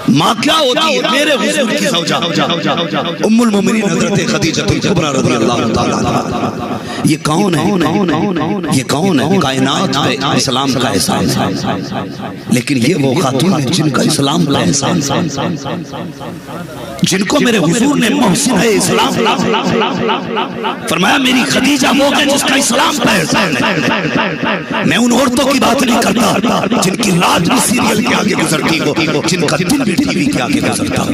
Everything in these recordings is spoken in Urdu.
ماں کیا ہوتی ہے؟ میرے حضور کی زوجہ ام المومنین حضرت خدیجہ الکبریٰ رضی اللہ تعالیٰ عنہا۔ یہ کون ہے؟ یہ کون ہے؟ کائنات پہ اسلام کا احسان ہے، لیکن یہ وہ خاتون ہے جن کا اسلام کا احسان ہے، جن کو میرے حضور نے محسن اسلام فرمایا میری خدیجہ وہ ہے جس کا اسلام کا احسان ہے۔ میں ان عورتوں کی بات نہیں کرتا جن کی رات بھی سیریل کے آگے گزرتی ہو، جن کا دن بھی ٹی وی کے آگے گزرتا ہو۔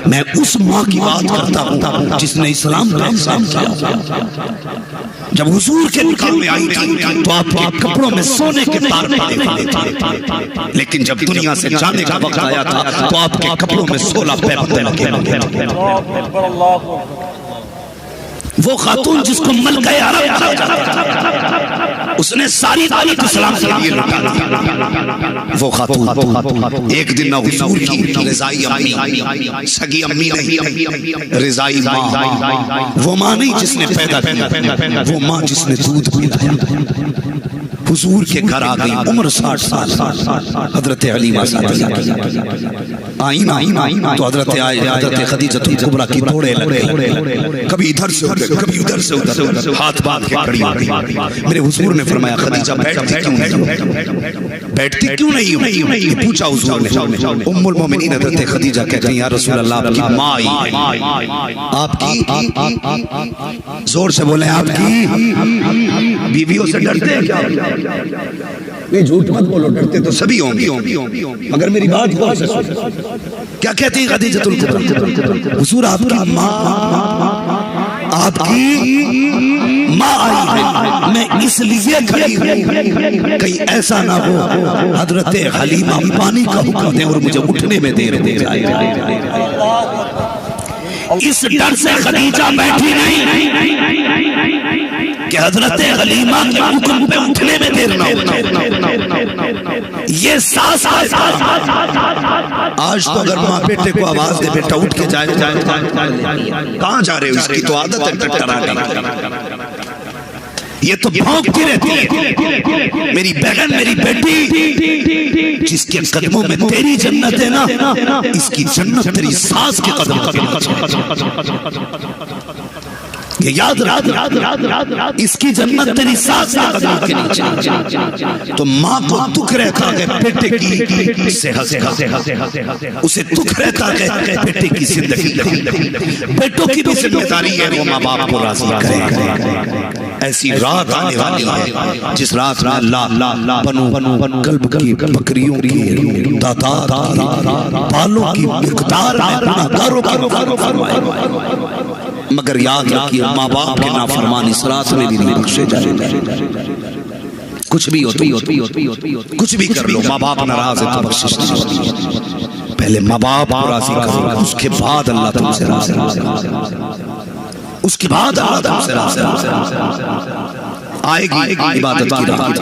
میں اس ماں کی بات کرتا ہوں جس نے اسلام کا احسان کیا۔ جب حضور کے نکاح میں آئی تھی تو آپ کے کپڑوں میں سونے کے تار پڑے ہوئے تھے، لیکن جب دنیا سے جانے کا وقت آیا تھا تو آپ کے کپڑوں میں 16 پیبندے لگے ہوئے تھے۔ وہ خاتون جس کو ملکہ عرب کہا جاتا ہے، اس نے ساری دولت اسلام کے لیے لٹا دی۔ وہ خاتون ایک دن نہ حضور کی رضائی امی، سگی امی نہیں، رضائی ماں، وہ ماں نہیں جس نے پیدا کیا، وہ ماں جس نے دودھ پلایا، حضور کے گھر آ گئی، عمر 60 سال، حضرت حلیمہ سعدیہ آئین تو حضرت خدیجہ الکبریٰ کی دوڑے لگے، کبھی ادھر سے ادھر کبھی ادھر سے ادھر، ہاتھ باندھ کے کھڑی ہوئی۔ میرے حضور نے فرمایا خدیجہ بیٹھتی کیوں نہیں؟ بیٹھتی کیوں نہیں؟ یہ پوچھا حضور نے۔ ام المومنین حضرت خدیجہ کہتی ہیں یا رسول اللہ آپ کی ماں آئی، آپ کی زور سے بولیں آپ کی بیویوں سے ڈرتے ہیں کیا؟ نہیں جھوٹ مت بولو، ڈرتے تو سبھی ہوں گے، مگر میری بات غور سے سنو۔ کیا کہتی ہیں خدیجہ الکبریٰ؟ حضور آپ کی ماں، آپ کی ماں آئی ہے، میں اس لیے کھڑی ہوں کہیں ایسا نہ ہو حضرت حلیمہ پانی کا حکم دیں اور مجھے اٹھنے میں دیر ہو جائے۔ اس ڈر سے خدیجہ بیٹھی نہیں کہ حضرت حلیمہ کے حکم پہ اٹھنے میں دیر نہ ہو۔ یہ ساس آج تو اگر ماں بیٹے کو آواز دے بیٹا اٹھ کے جائے، کہاں جا رہے ہو؟ اس کی تو عادت ہے ٹٹرانے، یہ تو بھونکتی رہتی ہے۔ میری بہن میری بیٹی جس کے قدموں میں تیری جنت ہے نا، اس کی جنت تیری ساس کے قدم یہ یاد رکھ، اس کی جنت تیری ساس کے قدم کے نیچے۔ تو ماں کو دکھ رہتا ہے بیٹے کی صحت کا، اسے دکھ رہتا ہے بیٹے کی زندگی۔ بیٹوں کی بھی ذمہ داری ہے وہ ماں باپ کو راضی کرے۔ ایسی رات آنے والی ہے جس رات میں اللہ بنو قلب کی بکریوں کی تعداد کی بالوں کی مقدار میں گناہگاروں کی مغفرت فرمائے۔ مگر یاد رکھیے ماں باپ کے نافرمانی اس رات میں بھی نہیں بخشے جائے۔ کچھ بھی کچھ بھی کر لو، ماں باپ ناراض ہے تو بخشش نہیں ہوتی۔ پہلے ماں باپ کو راضی کرو، اس کے بعد اللہ تم سے راضی ہے، اس کے بعد اللہ تم سے راضی آئے گی عبادت کی رات۔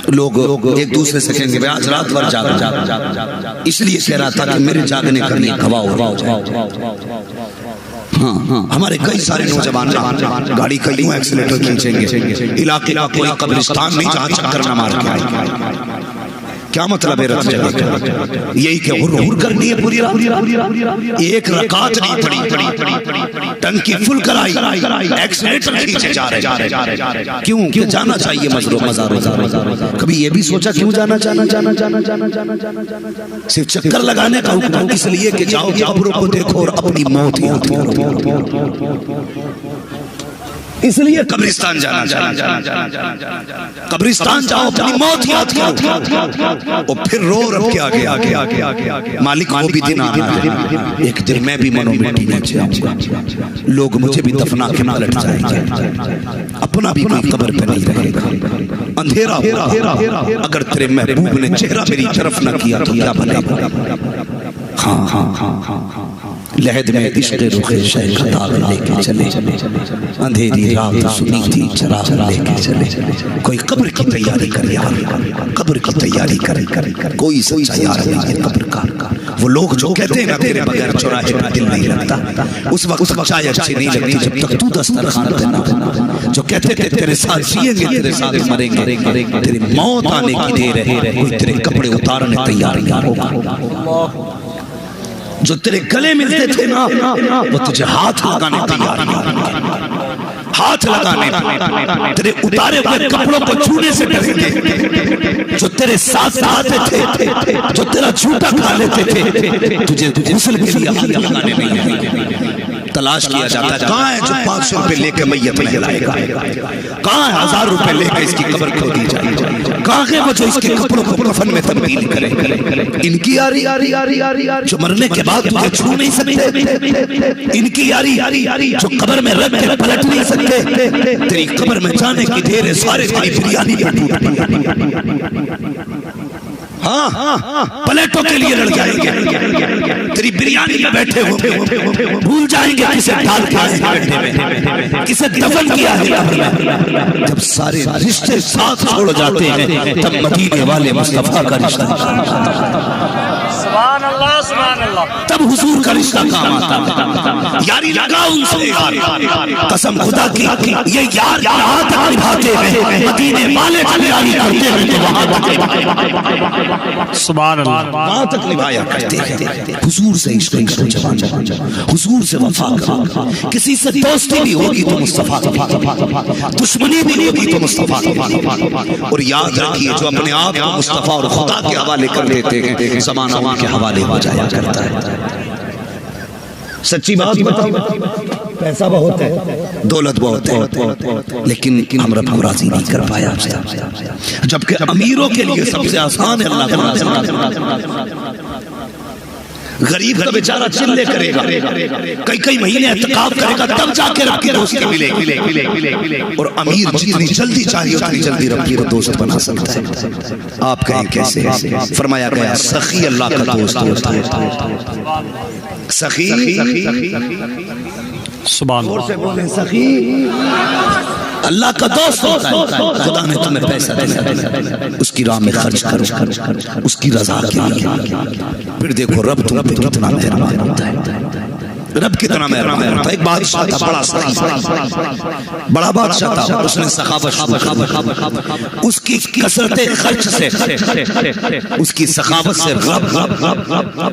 لوگ ایک دوسرے سے کہیں گے آج رات بھر جاگا، اس لیے کہہ رہا تھا کہ میرے جاگنے کا نہیں گواہ ہو جائے۔ ہمارے کئی سارے نوجوان گاڑی کا یوں ایکسیلیٹر کھینچیں گے، علاقے کا کوئی قبرستان نہیں جہاں چکر نہ مار کے آئے۔ کیا مطلب ہے رت جگہ؟ یہی کہ غرور کرنی ہے پوری رات، ایک رکعت نہیں پڑھی، ٹنکی فل کرائی، ایکسیلیٹر کھینچے جا رہے۔ کیوں کہ جانا چاہیے مزاروں؟ کبھی یہ بھی سوچا کیوں جانا؟ صرف چکر لگانے کا حکم اس لیے کہ جاؤ قبروں کو دیکھو اور اپنی موت یاد کرو، اس لیے قبرستان جانا چاہیے۔ قبرستان جاؤ اپنی موت یاد کرو اور پھر رو رب کے آگے مالک وہ بھی دن آنا ہے ایک دن میں بھی منو مٹی میں جاؤں گا، لوگ مجھے بھی دفنا کے پلٹ جائیں گے، اپنا بھی کوئی قبر پہ نہیں رہے گا، اندھیرا ہوگا۔ اگر تیرے محبوب نے چہرہ میری طرف نہ کیا تو کیا بنے گا؟ ہاں لہد میں عشق رخ شیخ داغ لے کے چلے، اندھیری رات سنی تھی چراغ لے کے چلے۔ کوئی قبر کی تیاری کر یار، قبر کی تیاری کر، کوئی سچا یار نہیں ہے قبر کا، وہ لوگ جو کہتے ہیں نا تیرے بغیر چوراہے پہ دل نہیں لگتا، اس وقت چائے اچھی نہیں لگتی جب تک تو دسترخوان پہ نہ ہو. جو کہتے تھے تیرے ساتھ جیئیں گے تیرے ساتھ مریں گے، تیری موت آنے کی دیر ہے، کوئی تیرے کپڑے اتارنے تیار نہیں ہوگا. جو تیرے گلے ملتے تھے نا وہ تجھے ہاتھ لگانے تیار نہیں ہوگا، ہاتھ لگانے، تیرے اتارے ہوئے کپڑوں کو چھونے سے ڈریں گے. جو تیرے ساتھ آتے تھے، جو تیرا جھوٹا کھا لیتے تھے، تجھے غسل کے لیے ہاتھ لگانے نہیں آئیں گے. تلاش کیا جاتا ہے کہاں ہے جو 500 روپے لے کے میت نہیں لائے گا، کہاں ہے 1000 روپے لے کے اس کی قبر کھودی جائے، کہاں ہے وہ جو اس کے کپڑوں کو کفن میں تبدیل کرے. ان کی یاری جو مرنے کے بعد تجھے چھو نہیں سکتے، ان کی یاری جو قبر میں رکھ کے پلٹ نہیں سکتے. تیری قبر میں جانے کی دیر ہے، سارے تیری بریانی پہ ٹوٹ پلیٹوں کے لیے لڑ جائیں گے، تیری بریانی میں بیٹھے ہوں، بھول جائیں گے کسے ڈال کے آئے بیٹھے میں، کسے دفن کیا ہے قبر میں. جب سارے رشتے ساتھ چھوڑ جاتے ہیں تب مدینے والے مصطفیٰ کا رشتہ، سبحان اللہ سبحان اللہ، تب حضور کا رشتہ کام آتا ہے. یاری لگا ان سے یار، قسم خدا کی یہ یار یہاں تک نبھاتے ہیں، مدینے والے جب یاری کرتے ہیں تو وہاں تک سبحان اللہ، وہاں تک نبھایا کرتے ہیں. حضور سے عشق کرو جوان، حضور سے وفا کرو. کسی سے دوستی بھی ہوگی تو مصطفیٰ کی، دشمنی بھی ہوگی تو مصطفیٰ کی. اور یاد رکھیے جو اپنے آپ کو مصطفیٰ اور خدا کے حوالے کر دیتے ہیں زمانہ ان کے حوالے ہو جایا کرتا ہے. سچی بات بتاؤ، پیسہ بہت ہے، دولت بہت ہے، لیکن ہم رب کو راضی نہیں کر پایا. جبکہ امیروں کے لیے سب سے آسان ہے اللہ کو راضی. غریب کا بیچارہ چلے کرے گا، کئی مہینے اعتکاف کرے گا تب جا کے رب کی دوستی ملے گی. اور امیر جتنی جلدی چاہیے اتنی جلدی رب کی دوست بنا سکتا ہے. آپ کہیں کیسے؟ فرمایا گیا سخی اللہ کا دوست ہوتا ہے. سخی سبحان اللہ، سخی اللہ کا دوست ہوتا ہے. خدا نے تمہیں پیسہ دیا، اس کی راہ میں خرچ کرو، اس کی رضا کے لیے. پھر دیکھو رب تم پہ کتنا مہربان ہوتا ہے، رب کتنا مہربان ہوتا ہے. ایک بادشاہ تھا، بڑا سخی، بڑا بادشاہ تھا. اس نے سخاوت شروع، اس کی کثرت خرچ سے، اس کی سخاوت سے رب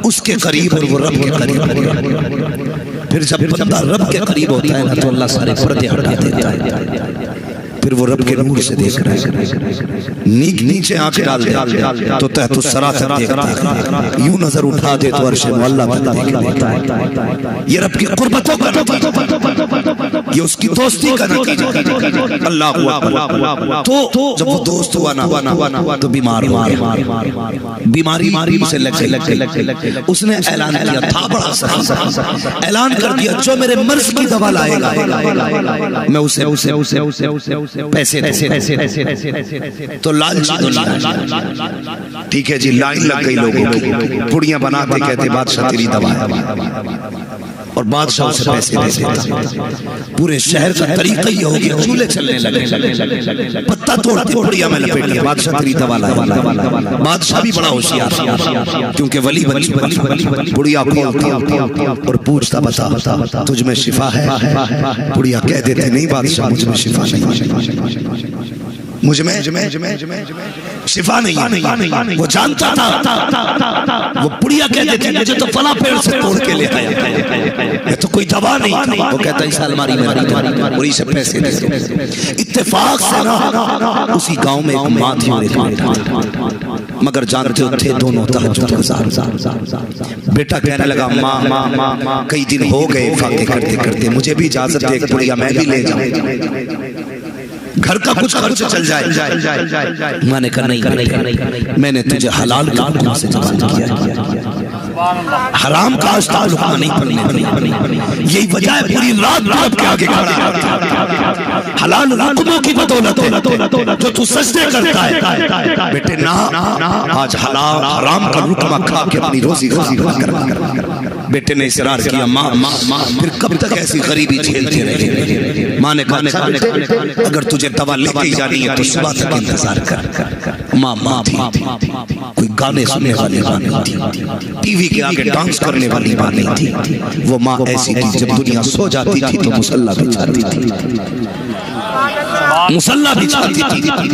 اس کے قریب اور وہ رب کے قریب. پھر جب بندہ رب کے قریب ہوتا ہے نا تو اللہ سارے پردے ہٹا دیتا ہے. پھر وہ رب کے نور سے دیکھ رہا ہے، نیچے آنکھ ڈال دے تو تحت الثری تک دیکھتا ہے، یوں نظر اٹھا دے تو عرش معلیٰ تک دیکھتا ہے. یہ رب کی قربتوں کا نتیجہ، یہ اس کی دوستی کا نتیجہ. اللہ اکبر. تو جب وہ دوست ہوا نا تو بیمار ہو گیا، بیماری سے لگ گئی. اس نے اعلان کیا تھا، بڑا سخی اعلان کر دیا جو میرے مرض کی دوا لائے گا میں اسے پیسے تو لالچی دنیا. ٹھیک ہے جی، لائن لگ گئی لوگوں کی، پڑیاں بناتے کہتے بادشاہ تیری دوا ہے، اور بادشاہ اسے پیسے دے دیتا. پورے شہر کا طریقہ یہ ہو گیا، چولہے چلنے لگے، پتہ توڑتے پڑیاں میں لپیٹ لیا، بادشاہ تیری دوا لائے. بادشاہ بھی بڑا ہوشیار، کیونکہ ولی پڑیاں کھولتا اور پوچھتا بتا تجھ میں شفا ہے؟ پڑیاں کہہ دیتے نہیں بادشاہ مجھ میں شفا نہیں، مجھ میں شفا نہیں. وہ جانتا تھا، وہ پڑیا کہتے تھے مجھے تو فلاں پیڑ سے توڑ کے لے آیا، یہ تو کوئی دوا نہیں. وہ کہتا اس الماری میں اور اسے پیسے دے دو. اتفاق سے نا اسی گاؤں میں ایک ماں تھی، مگر جانتے تھے دونوں تہجد گزار. بیٹا کہنے لگا ماں کئی دن ہو گئے فاقے کرتے کرتے، مجھے بھی اجازت دے پڑیا میں بھی لے جاؤں، گھر کا کچھ خرچ چل جائے. میں نے کہا نہیں، میں نے تجھے حلال کا حکم سے جوان کیا، حرام کا آج تعلق نہیں پڑنے. یہی وجہ ہے پوری رات رب کے آگے کھڑا، حلال حکموں کی بدولت ہے جو تو سجدے کرتا ہے. بیٹے نا، آج حلال حرام کا لقمہ کھا کے اپنی روزی کر. بیٹے نے اصرار کیا ماں پھر کب تک ایسی غریبی جھیلتے رہے؟ ماں نے کہا بیٹے اگر تجھے دوا لے کے جانی ہے تو صبح تک انتظار کر۔ ماں تھی، کوئی گانے سننے والی ماں نہیں تھی، ٹی وی کے آگے ڈانس کرنے والی ماں نہیں تھی۔ وہ ماں ایسی تھی جب دنیا سو جاتی تھی تو مصلی بچھاتی تھی، مصلی بچھاتی تھی۔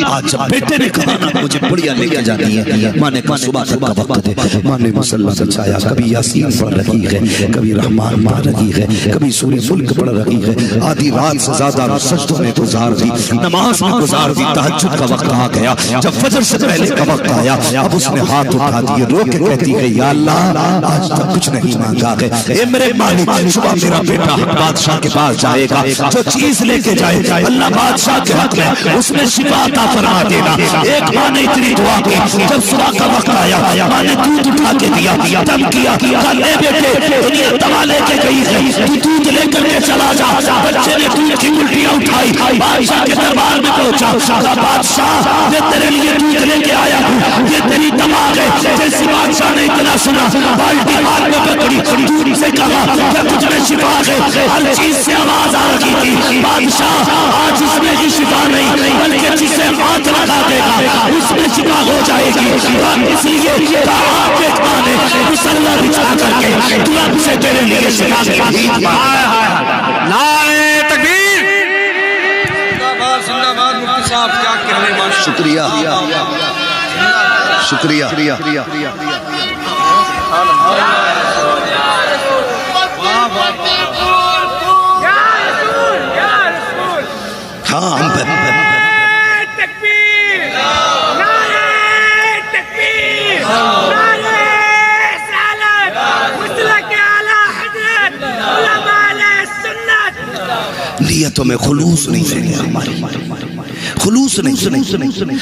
آج جب بیٹے نے کہا مجھے بڑھیا لے کے جانی ہے، ماں نے کہا صبح تک کا وقت دے۔ ماں نے مصلی بچھایا، کبھی یاسین پڑھ رہی ہے، کبھی رحمان پڑھ رہی ہے، کبھی سورہ ملک پڑھ رہی ہے۔ آدھی رات سے زیادہ سجدوں میں گزار دی، نماز میں گزار دی۔ تہجد کا وقت آ گیا، جب فجر سے پہلے کا وقت آیا، اب اس نے ہاتھ اٹھا دیے، رو کے کہتی ہے یا اللہ آج تک کچھ نہیں مانگا ہے، اے میرے مالک صبح میرا بیٹا بادشاہ کے پاس جائے گا، جو چیز لے کے جائے اللہ بادشاہ کے حق میں اس میں شفا عطا فرما دینا۔ ایک ماں نے اتنی دعا کی، جب صبح کا وقت آیا ماں نے دودھ اٹھا کے دیا، دم کیا، کہا لے بیٹے دنیا دوا لے کے گئی ہے، تو دودھ لے کر کے چلا جا۔ بچے نے دودھ کی الٹیاں اٹھائی، بادشاہ کے دربار میں پہنچا، بادشاہ میں تیرے لیے دودھ لے کے آیا ہوں، یہ تیری دوا ہے۔ جیسے بادشاہ نے اتنا سنا، بالٹی ہاتھ میں پکڑی، دودھ سے کہا کہ تجھ میں شفا ہے۔ ہر چیز سے آواز آ رہی تھی، بادشاہ آج اس میں ہی شفا نہیں بلکہ جسے ہاتھ لگا دے گا اس میں شفا ہو جائے گی۔ اس لیے آپ ایک ماں نے مصلی بچھا کر کے دعا سے تیرے لیے شفا دی۔ نعرہ تکبیر! زندہ باد مفتی صاحب، کیا کہنے ماشاءاللہ۔ شکریہ شکریہ۔ ہاں ہم تکبیر! نعرہ تکبیر! نعرہ رسالت! مسلک اعلیٰ حضرت علماء علیہ سنت! نیتوں میں خلوص نہیں ہے ہماری، خلوص نہیں۔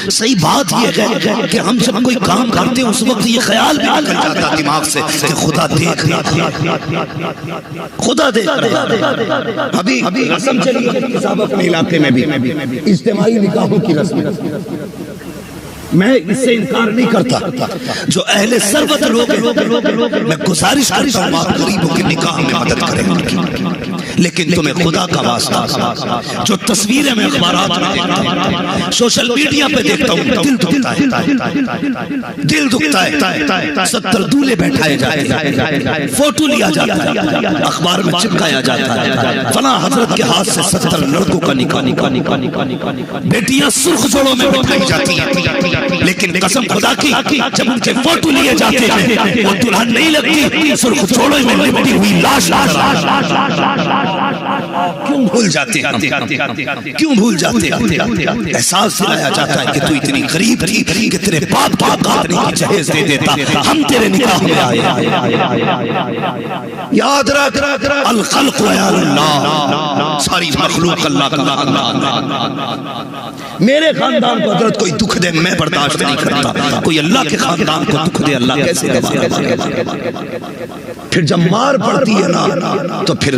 صحیح بات یہ ہے کہ ہم جب کوئی کام کرتے ہیں اس وقت یہ خیال بھی نکل جاتا دماغ سے کہ خدا دیکھ رہا، خدا دیکھ رہا۔ ابھی رسم چلی ہے صاحب اپنے علاقے میں بھی اجتماعی نکاحوں کی رسم، میں اس سے انکار نہیں کرتا، جو اہل ثروت لوگ ہیں میں گزارش کرتا ہوں آپ غریبوں کے نکاح میں مدد کریں، لیکن تمہیں خدا کا واسطہ جو تصویریں میں اخبارات میں دیکھتا ہوں، سوشل میڈیا پہ دیکھتا ہوں، دل دکھتا ہے، دل دکھتا ہے۔ 70 دولے بیٹھائے جاتے ہیں، فوٹو لیا جاتا ہے، اخبار میں چپکایا جاتا ہے، فلاں حضرت کے ہاتھ سے 70 لڑکوں کا نکاح، بیٹیاں سرخ جوڑوں میں بٹھائی جاتی ہیں، لیکن قسم خدا کی جب ان کے فوٹو لیے جاتے ہیں وہ دلہن نہیں لگتی، سرخ جوڑوں میں لپٹی ہوئی لاش کیوں بھول جاتے ہیں؟ کیوں بھول جاتے ہیں؟ احساس دلایا جاتا ہے کہ تو اتنی غریب تھی کہ تیرے باپ کا قاتل کی جہیز دے دیتا، ہم تیرے نکاح میں آئے۔ یاد رکھ الخلق عیال اللہ، ساری مخلوق اللہ کا خاندان۔ میرے خاندان کو حضرت کوئی دکھ دے میں برداشت نہیں کرتا، کوئی اللہ کے خاندان کو دکھ دے اللہ کیسے گوارا؟ پھر جب مار پڑتی ہے نا تو پھر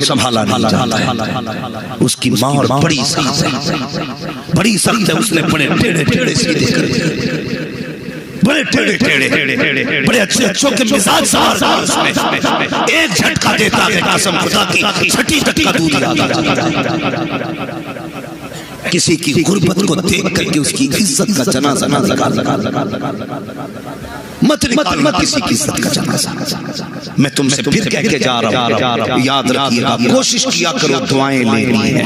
سنبھالا نہیں جاتا ہے۔ اس کی ماں بڑی سخت ہے، اس نے بڑے ٹیڑے سیدھے کر دیے، بڑے ٹیڑے بڑے اچھوں کے مزاج سوار اس میں ایک جھٹکا دیتا ہے قسم خدا کی چھٹی تک کا دودھ آتا۔ کسی کی غربت کو دیکھ کر کے اس کی عزت کا جنازہ نہ لگا، مت نکال کسی کی عزت کا جنازہ۔ میں تم سے پھر کہہ کے جا رہا ہوں، یاد رکھیے گا، کوشش کیا کرو دعائیں لینی ہیں۔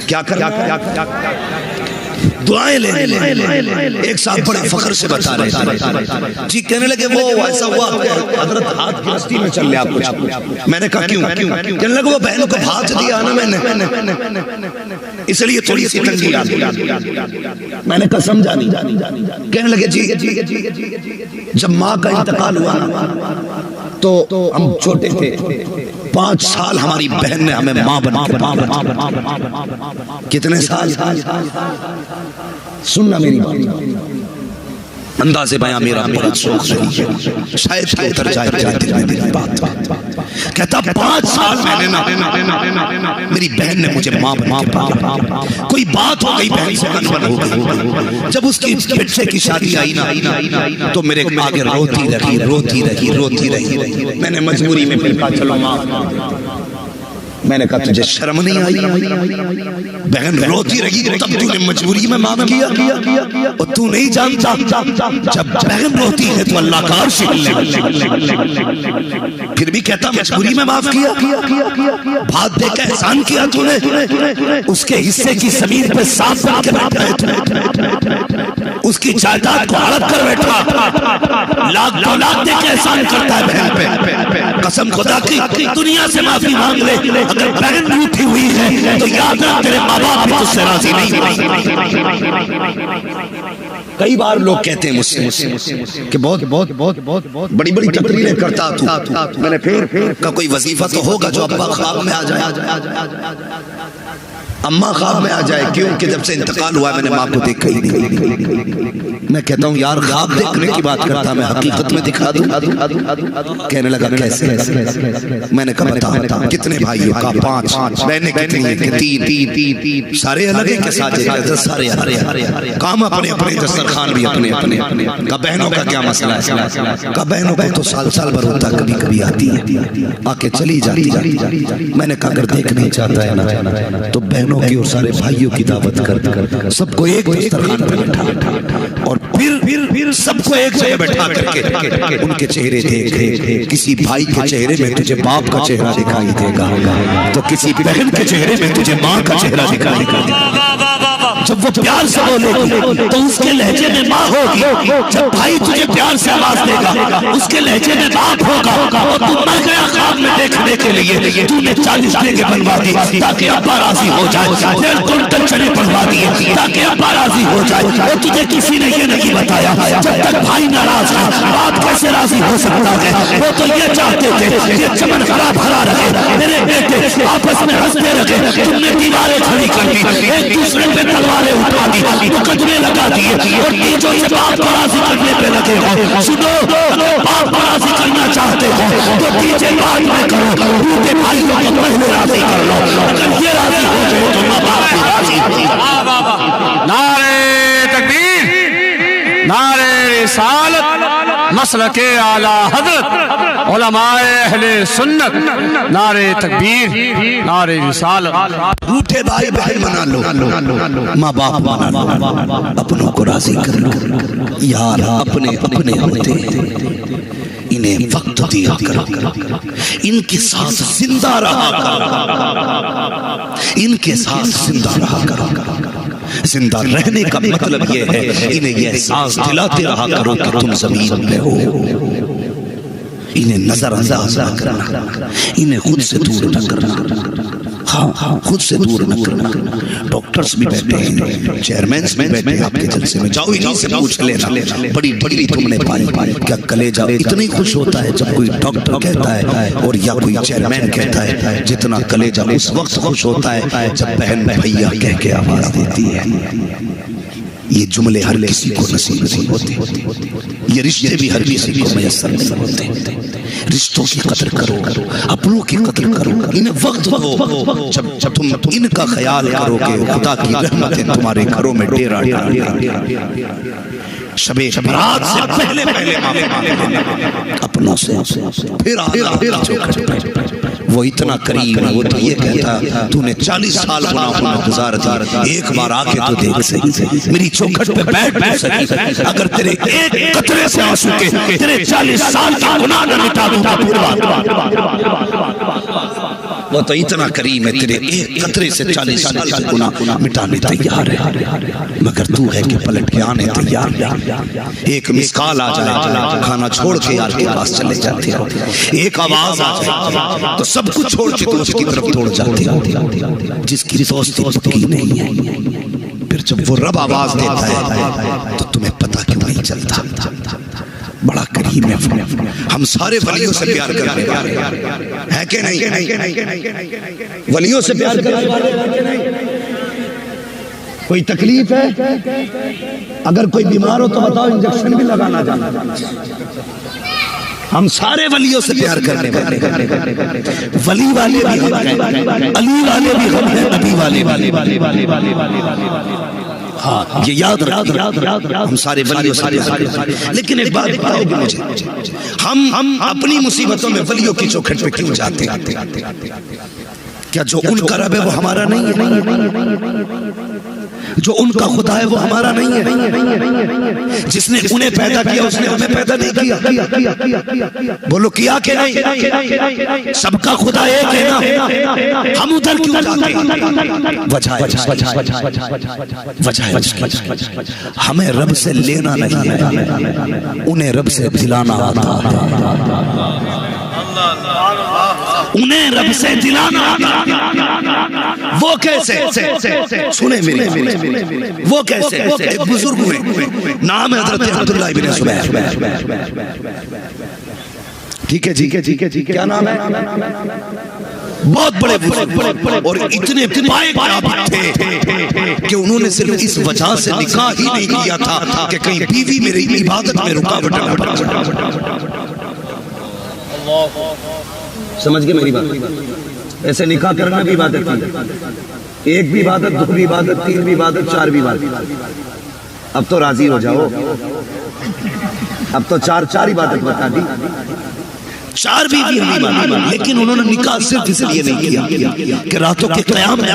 کیا کرنا؟ دعائیں لے۔ ایک صاحب بڑے فخر سے بتا رہے تھے، جی کہنے لگے وہ ایسا ہوا حضرت ہاتھ کی رستی میں چل لیا کچھ۔ میں نے کہا کیوں؟ کہنے لگے وہ بہنوں کو بھاج دیا نا میں نے، اس لیے تھوڑی سی تنگی آ گئی۔ میں نے کہا سمجھا نہیں۔ کہنے لگے جی جب ماں کا انتقال ہوا تو ہم چھوٹے تھے، 5 سال ہماری بہن نے ہمیں ماں بنا کے، کتنے سال؟ سننا میری بات، انداز بیاں میرا بہت شوق نہیں ہے، شاید کہ اتر جائے دل میں میری بات۔ کہتا 5 سال میں نے نا میری بہن نے مجھے ماں بنا کے پالا، کوئی بات ہو گئی بہن سے انبن ہو گئی، جب اس کی بچے کی شادی آئی نا تو میرے آگے روتی رہی، میں نے مجبوری میں پھر کہا چلو ماں، میں نے کہا تجھے شرم نہیں آئی؟ بہن روتی رہی تب تو نے مجبوری میں معاف کیا، اور تو نہیں جانتا جب بہن روتی ہے تو اللہ کا عرش ہل پھر بھی کہتا مجبوری میں معاف کیا، بات دے کے احسان کیا تو نے، اس کے حصے کی زمین پہ سانپ بن کے بیٹھا ہے، اس کی جائیداد کو ہڑپ کر بیٹھا، لاکھ دو لاکھ دے کے احسان کرتا ہے بہن پہ، قسم خدا کی دنیا سے معافی مانگ لے، اگر بہن روٹھی ہوئی ہے تو یاد رکھ تیرے ماں باپ بھی تجھ سے راضی نہیں۔ کئی بار لوگ کہتے ہیں مجھ سے کہ بہت بڑی بڑی تقریریں کرتا تو، میں نے پھر کا کوئی وظیفہ تو ہوگا جو ابا خواب میں آ جائے، اماں خواب میں آ جائے، کیوں کہ جب سے انتقال ہوا ہے میں نے ماں کو دیکھا ہی نہیں۔ میں کہتا ہوں یار خواب دیکھنے کی بات کرتا، میں حقیقت میں دکھا دوں۔ کہنے لگا کیسے؟ میں نے کہا بتا کتنے بھائی ہو؟ کہا 5۔ بہنیں کتنی ہیں؟ کہ 3۔ سارے الگ ہیں کہ ساجے؟ سارے الگ، کام اپنے اپنے، دسترخوان بھی اپنے اپنے۔ کہا بہنوں کا کیا مسئلہ ہے؟ کہا بہنوں کو تو سال بھر ہوتا، کبھی کبھی آتی ہے آ کے چلی جاتی۔ میں نے کہا اگر دیکھنا چاہتا ہے نا تو بہنوں کی اور سارے بھائیوں کی دعوت کر، سب کو ایک دسترخوان پہ بٹھا، اور پھر سب کو ایک جگہ بٹھا کر کے ان کے چہرے دیکھ، کسی بھائی کے چہرے میں تجھے باپ کا چہرہ دکھائی دے گا، تو کسی بہن کے چہرے میں تجھے ماں کا چہرہ دکھائی دے گا۔ جب وہ پیار سے بولے گی تو اس کے لہجے میں ماں ہوگی، جب بھائی تجھے پیار سے آواز دے گا اس کے لہجے میں باپ ہوگا، اور تو مر گیا خواب میں دیکھنے کے لیے، تو نے 40 بیگے بنوا دی تاکہ ابا راضی ہو جائے، 1.5 کنٹل چنے بنوا دیے تاکہ ابا راضی ہو جائے، اور تجھے کسی نے یہ نہیں بتایا جب تک بھائی ناراض ہے باپ کیسے راضی ہو سکتا ہے۔ وہ تو یہ چاہتے تھے کہ چمن بھرا رکھے، میرے بیٹے آپس میں ہنستے رکھے، تم نے دیواریں کھڑی کر دی، ایک دوسرے پہ تلواریں اٹھا دی، مقدمے لگا دیے، اور نیچوں سے باپ کو راضی کرنے پہ لگے ہو۔ سنو، اگر باپ کو راضی کرنا چاہتے ہو تو پیچھے بات میں کرو، روٹے بھائی کو پہلے راضی کر لو، اگر یہ راضی ہو جائے تو ماں باپ بھی راضی ہو۔ نعرہ تکبیر، نعرہ رسالت، مسلک اعلی حضرت، علماء اہل سنت، نعرہ تکبیر، نعرہ رسالت۔ روٹے بھائی بہن منا لو، ماں باپ منا لو، اپنوں کو راضی کر لو، یار اپنے ہوتے انہیں وقت دیا کرو، ان کے ساتھ زندہ رہا کرو، ان کے ساتھ زندہ رہا کرو۔ زندہ رہنے کا مطلب یہ ہے انہیں یہ احساس دلاتے رہا کرو کہ تم زمین پہ ہو، انہیں نظر انداز نہ کرنا، انہیں خود سے دور نہ کرنا، ہاں خود سے دور نہ کرنا۔ ڈاکٹرز بھی بیٹھے ہیں، چیئرمینز بھی بیٹھے ہیں آپ کے جلسے میں، جاؤ انہیں سے پوچھ لینا بڑی ڈگری تم نے پائی، کیا کلیجہ اتنی خوش ہوتا ہے جب کوئی ڈاکٹر کہتا ہے اور یا کوئی چیئرمین کہتا ہے، جتنا کلیجہ اس وقت خوش ہوتا ہے جب بہن بھیا کہہ کے آواز دیتی ہے۔ یہ جملے ہر کسی کو نصیب نہیں ہوتے، یہ رشتے بھی ہر کسی کو میسر نہیں ہوتے۔ رشتوں کی قدر کرو، اپنوں کی قدر کرو، انہیں وقت دو، جب تم ان کا خیال کرو کہ خدا کی رحمتیں تمہارے گھروں میں ڈیرا ڈال شب برات سے پہلے اپنوں سے پھر وہ اتنا قریب ہے، وہ تو یہ کہتا تو نے 40 سال گناہوں میں گزار دی، ایک بار آکے تو دیکھ سکتی، میری چوکھٹ پہ بیٹھ سکتی، اگر تیرے ایک قطرے سے آنسو کے تیرے 40 سال کا گناہ نہ مٹا دوں گا پھر بات۔ وہ تو اتنا کریم ہے، تیرے ایک قطرے سے 40 سال کا گناہ مٹانے تیار ہے، مگر تو ہے کہ پلٹ کے آنے تیار ہے۔ ایک مسکال آ جائے کھانا چھوڑ کے یار کے پاس چلے جاتے ہیں، ایک آواز آ جائے تو سب کچھ چھوڑ کے تو اس کی طرف دوڑ جاتے ہیں، جس کی دوستی پکی نہیں ہے۔ پھر جب وہ رب آواز دیتا ہے تو تمہیں پتہ کیوں نہیں چلتا؟ بڑا کریم ہے، ہم سارے ولیوں سے پیار کرنے والے ہیں کہ نہیں؟ ولیوں سے پیار کرنے والے کوئی تکلیف ہے؟ اگر کوئی بیمار ہو تو بتاؤ انجیکشن بھی لگانا جانا. ہم سارے ولیوں سے پیار کرنے والے ولی والے بھی ہم ہیں, علی والے بھی ہم ہیں, نبی والے ہاں یہ یاد رکھ, ہم سارے ولیوں سے پیار کرنے والے. لیکن ایک بات بتاؤ گے مجھے, ہم اپنی مصیبتوں میں ولیوں کی چوکھٹ پہ کیوں جاتے ہیں؟ کیا جو ان کا رب ہے وہ ہمارا نہیں ہے؟ جو ان کا خدا ہے وہ ہمارا نہیں ہے؟ جس نے انہیں پیدا کیا اس نے ہمیں پیدا نہیں کیا؟ بولو کیا کہ نہیں؟ سب کا خدا ایک ہے نا, ہم ادھر کیوں جاتے ہیں؟ وجہ ہے ہمیں رب سے لینا نہیں ہے, انہیں رب سے دلانا آتا ہے. انہیں رب سے دلانا آتا. وہ کیسے؟ سنیں میری, وہ کیسے؟ ایک بزرگ ہوئے, نام ہے حضرت عبداللہ ابن زبیر. ٹھیک ہے, کیا نام ہے؟ بہت بڑے بزرگ اور اتنے پائے قابل تھے کہ انہوں نے صرف اس وجہ سے نکاح ہی نہیں کیا تھا کہ کہیں بیوی میری عبادت میں رکاوٹ نہ پڑے. سمجھ گئے میری بات؟ ایسے نکاح کرنا بھی عبادت تھی, ایک بھی عبادت, دو بھی عبادت, تین بھی عبادت, چار بھی عبادت. اب تو راضی ہو جاؤ, اب تو چار عبادت بتا دی, چار بھی عبادت. لیکن انہوں نے نکاح صرف اس لیے نہیں کیا کہ راتوں کے قیام میں,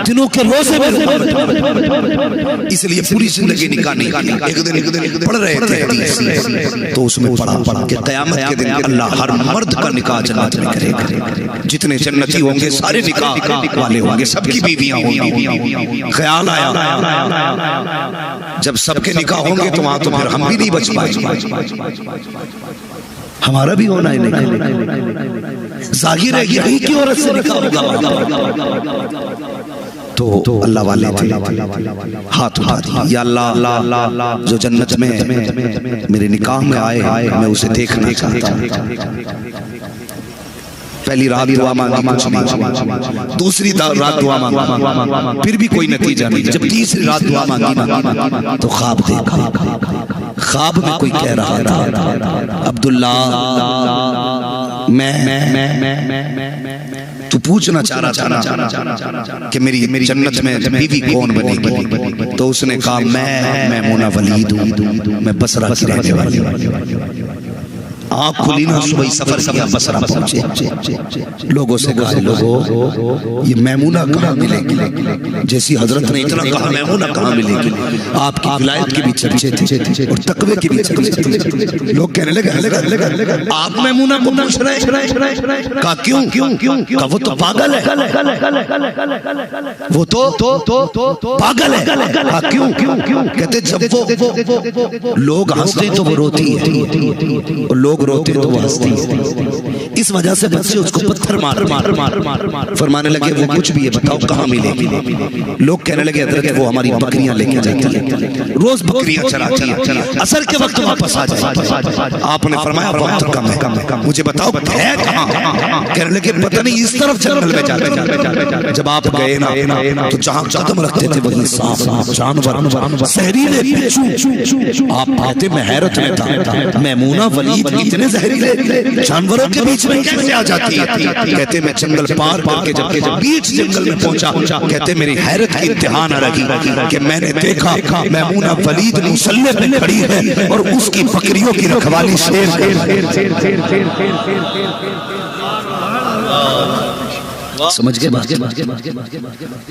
دنوں کے روزے میں, اس لیے پوری زندگی نکاح نہیں کی. ایک دن پڑھ رہے تھے حدیث تو اس میں پڑھا کہ قیامت کے دن اللہ ہر مرد کا نکاح جنت میں کرے گا. جتنے جنتی ہوں گے سارے نکاح والے ہوں گے, سب کی بیویاں ہوں گی. خیال آیا جب سب کے نکاح ہوں گے تو وہاں تو پھر ہم بھی نہیں بچ پائیں. ہمارا بھی ہونا ہے نہیں, ظاہر ہے یہی کی عورت سے نکاح ہوگا. تو اللہ والے تھے, ہاتھ اٹھا دیا, یا اللہ جو جنت میں میرے نکاح میں آئے میں اسے دیکھنا چاہتا ہوں. پہلی رات دعا مانگی کچھ نہیں, دوسری رات دعا مانگی پھر بھی کوئی نتیجہ نہیں. جب تیسری رات دعا مانگی نا تو خواب دیکھا, خواب میں کوئی کہہ رہا تھا عبداللہ تو پوچھنا چاہ رہا تھا کہ میری جنت میں بیوی کون بنے گی؟ تو اس نے کہا میں میمونہ ولید ہوں, میں بصرہ کی رہنے والی ہوں. آپ کھلی نا صبح سفر کیا, بصرہ پہنچے, لوگوں سے کہا لوگوں یہ میمونہ کہاں ملے گی؟ جیسی حضرت نے اتنا کہا میمونہ کہاں ملے گی, آپ کی ولایت کے بھی چرچے تھے اور تقوی کے بھی چرچے تھے. لوگ کہنے لگے آپ میمونہ کو پوچھ رہے ہیں؟ کہا کیوں؟ کہا وہ تو پاگل ہے, وہ تو پاگل ہے. کہا کیوں؟ کہتے جب وہ لوگ ہنستے تو وہ روتی ہے اور لوگ روتے تو وہ ہنستی ہے. اس وجہ سے بچے اس کو پتھر مار فرمانے لگے وہ کچھ بھی ہے بتاؤ کہاں ملے گی؟ لوگ کہنے لگے حضرت وہ ہماری بکریاں لے کے جاتی ہیں, روز بکریاں چراتی ہیں, عصر کے وقت واپس آ جائے. آپ نے فرمایا وقت کم ہے, مجھے بتاؤ ہے کہاں؟ کہنے لگے پتہ نہیں اس طرف جنگل میں جاتے. جب آپ گئے نا تو جہاں قدم رکھتے تھے وہی سانپ جانور زہریلے بچھو. آپ کہتے میں حیرت میں تھا میمونہ ولید اتنے زہریلے جانوروں کے بیچ میں کیسے آ جاتی ہے؟ کہتے میں جنگل پار کر کے جب بیچ جنگل میں پہنچا, کہتے میری حیرت کی انتہا نہ رہی کہ میں نے دیکھا میمونہ ولید مصلی پہ کھڑی ہے اور اس کی بکریوں کی رکھوالی شیر سمجھ گئے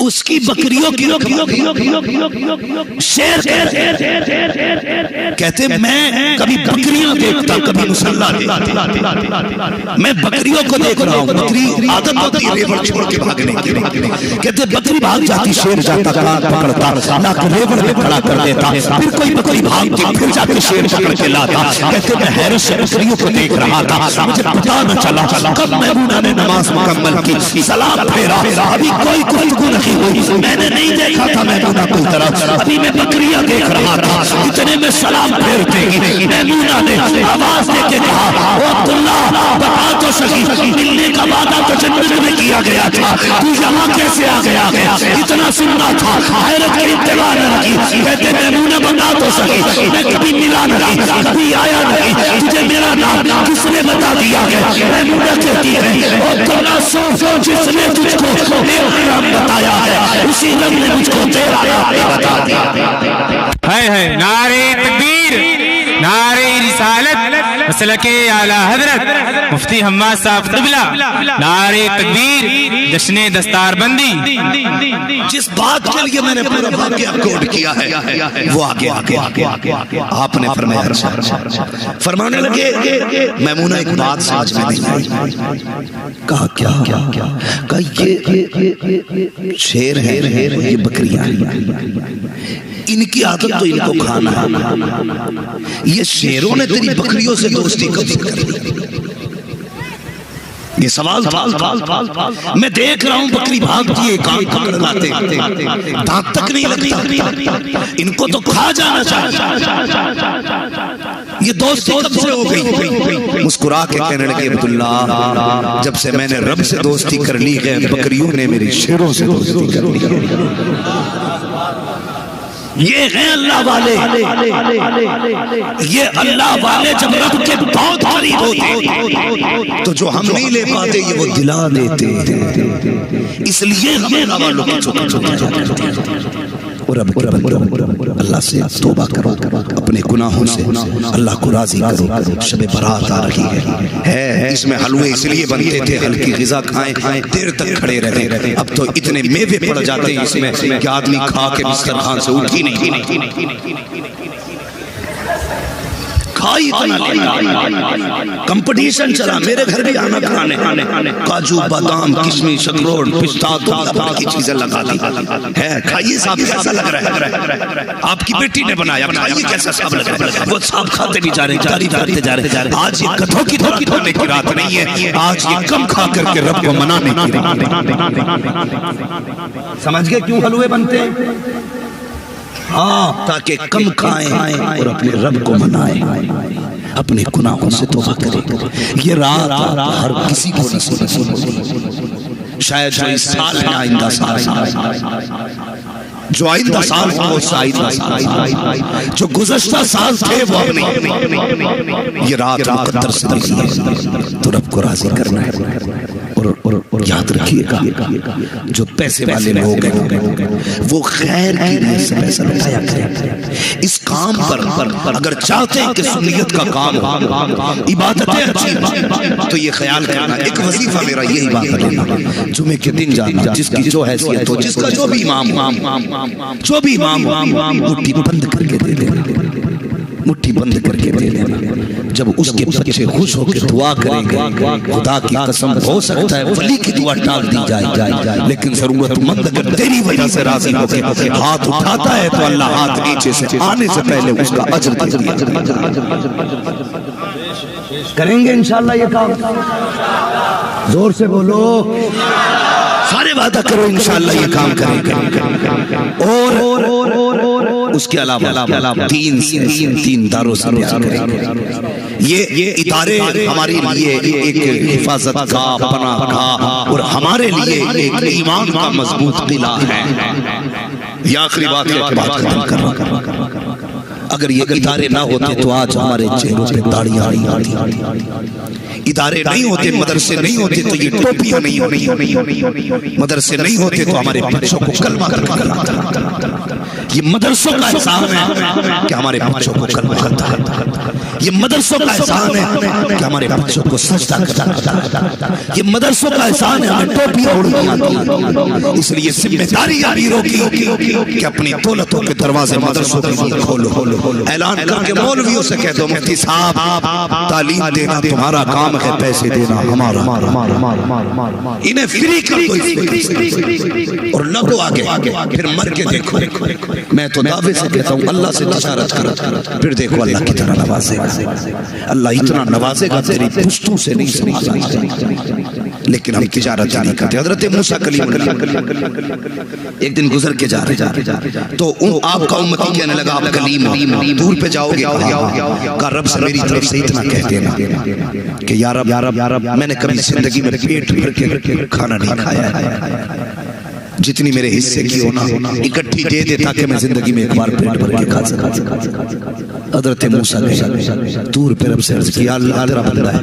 اس کی بکریوں کی شیر کہتے میں کبھی بکریاں دیکھتا کبھی مسلح دیکھتا. میں بکریوں کو دیکھ رہا ہوں, بکری عادت ہوتی ہے ریوڑ چھوڑ کے بھاگنے کی. کہتے بکری بھاگ جاتی, شیر جاتا کار پکڑتا لا کر ریوڑ میں کھڑا کر دیتا, پھر کوئی بکری بھاگتی پھر جا کے شیر پکڑ کے لاتا. کہتے میں حیرت سے بکریوں کو دیکھ رہا تھا, مجھے پتا نہ چلا کب میمونہ نے نماز مکمل کی, سلام پھیرا, ابھی کوئی گفتگو نہیں ہوئی, میں نے نہیں دیکھا تھا میمونہ کو طرف, ابھی میں بکریاں دیکھ رہا تھا. اتنے میں سلام پھیرتے گی میمونہ نے آواز دے کے کہا عبداللہ بتا تو سکی ملنے کا وعدہ تو جنت میں کیا دیا گیا تھا، تو یہاں کیسے آ گیا؟ اتنا سننا تھا، حیرت کی ابتدا نہ رکھی، کہتے میمونہ بتا تو سکی، میں کبھی ملا نہیں، کبھی آیا نہیں، تجھے میرا نام کس نے بتا دیا گیا؟ میمونہ کہتی ہے اور تلا سو جس نے تجھ کو ایک نام بتایا ہے اسی رب نے مجھ کو تیرا نام بتا دیا ہے نعرہ تکبیر، نعرہ رسالت، مسلک اعلی حضرت مفتی حماد صاحب قبلہ، نعرہ تکبیر، جشن دستار بندی۔ جس بات کے لیے میں نے پورا واقعہ کوڈ کیا ہے وہ آگے آپ نے فرمانے لگے میمونہ ایک بات سمجھ میں نہیں آئی، کہا کہا یہ شیر ہے یہ بکریاں، ان کی عادت تو ان کو کھانا ہے، یہ شیروں نے تیری بکریوں سے دوستی کب کر لی؟ یہ سوال میں دیکھ رہا ہوں بکری بھاگتی ہے، کان پکڑ لاتے دانت تک نہیں لگتا، ان کو تو کھا جانا چاہتا، یہ دوستی کب سے ہو گئی؟ مسکرا کے کہنے لگے عبداللہ جب سے میں نے رب سے دوستی کر لی ہے بکریوں نے میری شیروں سے دوستی کر لی ہے۔ یہ ہیں اللہ والے، یہ اللہ والے جب رب کے بہت قریب ہوتے تو جو ہم نہیں لے پاتے یہ وہ دلا دیتے، اس لیے ہمیں اللہ والوں کی چھوٹی جاتے اور رب کے بندوں اللہ سے توبہ کرو، اپنے گناہوں سے اللہ کو راضی کرو۔ شب برات آ رہی ہے، اس میں حلوے اس لیے بنتے تھے ہلکی غذا کھائیں دیر تک کھڑے رہے، اب تو اتنے میوے پڑ جاتے ہیں اس میں کہ آدمی کھا کے بسترخوان سے اٹھ ہی نہیں، کھائی کمپٹیشن چلا، میرے گھر بھی آنا کھانے، کاجو بادام کشمش اخروٹ پستہ طرح کی چیزیں لگا دی ہے، کھائیے صاحب کیسا لگ رہا ہے، آپ کی بیٹی نے بنایا، کھائیے کیسا صاحب لگ رہا ہے، وہ صاحب کھاتے بھی جا رہے ہیں، تعریف کرتے جا رہے ہیں۔ آج یہ گدھوں کی طرح کھانے کی رات نہیں ہے، آج یہ کم کھا کر کے رب کو منانے کی رات۔ سمجھ گئے کیوں حلوے بنتے ہیں؟ ہاں تاکہ کم کھائیں اور اپنے رب کو منائیں، اپنے گناہوں سے توبہ کریں۔ یہ رات ہر کسی کو نصیب ہوگی، شاید جو اس سال ہے آئندہ سال، جو آئندہ سال ہو اس آئندہ سال، جو گزشتہ سال تھے وہ اب نہیں۔ یہ رات مقدر سے ملی ہے تو رب کو راضی کرنا ہے۔ اور یاد رکھیے گا جو پیسے والے لوگ ہیں وہ خیر کی نیت سے پیسہ لٹایا کریں، اس کام پر اگر چاہتے ہیں کہ سنیت کا کام عبادتیں اچھی تو یہ خیال کرنا، ایک وظیفہ میرا یہی بات ہے، جمعے کے دن جانا، جس کی جو حیثیت ہو، جس کا جو بھی امام مٹھی بند کر کے دے دینا، مٹھی بند کر کے دے دینا۔ جب اس کے بچے خوش ہو کے دعا کریں گے، خدا کی قسم ہو سکتا ہے ولی کی دعا ٹال دی جائے، لیکن ضرورت مند اگر تیری وجہ سے راضی ہو کے ہاتھ اٹھاتا ہے تو اللہ ہاتھ نیچے سے آنے سے پہلے اس کا اجر دے دیا۔ کریں گے انشاءاللہ یہ کام، زور سے بولو، سارے وعدہ کرو انشاءاللہ یہ کام کریں گے۔ اور اس کے علاوہ تین داروں سے بیان کریں گے۔ یہ ادارے ہمارے لیے ایک حفاظت کا پناہ کا اور ہمارے لیے ایک ایمان کا مضبوط قلعہ ہے۔ یہ آخری بات ختم کر رہا، اگر یہ ادارے نہ ہوتے تو آج ہمارے چہروں پہ داڑیاں نہیں آتی، ادارے نہیں ہوتے، مدرسے نہیں ہوتے تو یہ ٹوپیاں نہیں ہوتی، مدرسے نہیں ہوتے تو ہمارے بچوں کو کلمہ کرتا ہے۔ یہ مدرسوں کا احسان ہے کہ ہمارے بچوں کو کلمہ کرتا ہے، یہ مدرسوں کا احسان ہے کہ ہمارے بچوں کو سجدہ کرتا ہے، یہ مدرسوں کا احسان ہے ہمیں ٹوپیاں اڑانی آتی۔ اس لیے ذمہ داری امیروں کی کہ اپنی دولتوں کے دروازے مدرسوں کے لیے کھولو، اعلان کر کے مولویوں سے کہہ دو مفتی صاحب تعلیم دینا تمہارا کام ہے، پیسے دینا ہمارا، انہیں فری کر دو اور لگو آگے، پھر مر کے دیکھو۔ میں تو دعوے سے کہتا ہوں اللہ سے تجارت کرو، پھر دیکھو اللہ کتنا نوازے گا، اللہ اتنا نوازے گا تیری پشتوں سے نہیں سمجھا۔ لیکن ہم تجارت نہیں کرتے. حضرت موسیٰ کلیم اللہ ایک دن گزر کے جا رہے تو آپ کا امتی کہنے لگا آپ کلیم ہو, دور پہ جاؤ گے, کہا رب سے میری طرف سے اتنا کہہ دینا کہ یا رب میں نے کبھی زندگی میں پیٹ بھر کے کھانا نہیں کھایا ہے, جتنی میرے حصے کی ہونا اکٹھی دے دے تاکہ میں زندگی میں ایک بار پیٹ بھر کے کھا سکا. حضرت موسیٰ نے دور پہ رب سے عرض کیا اللہ تیرا بندہ ہے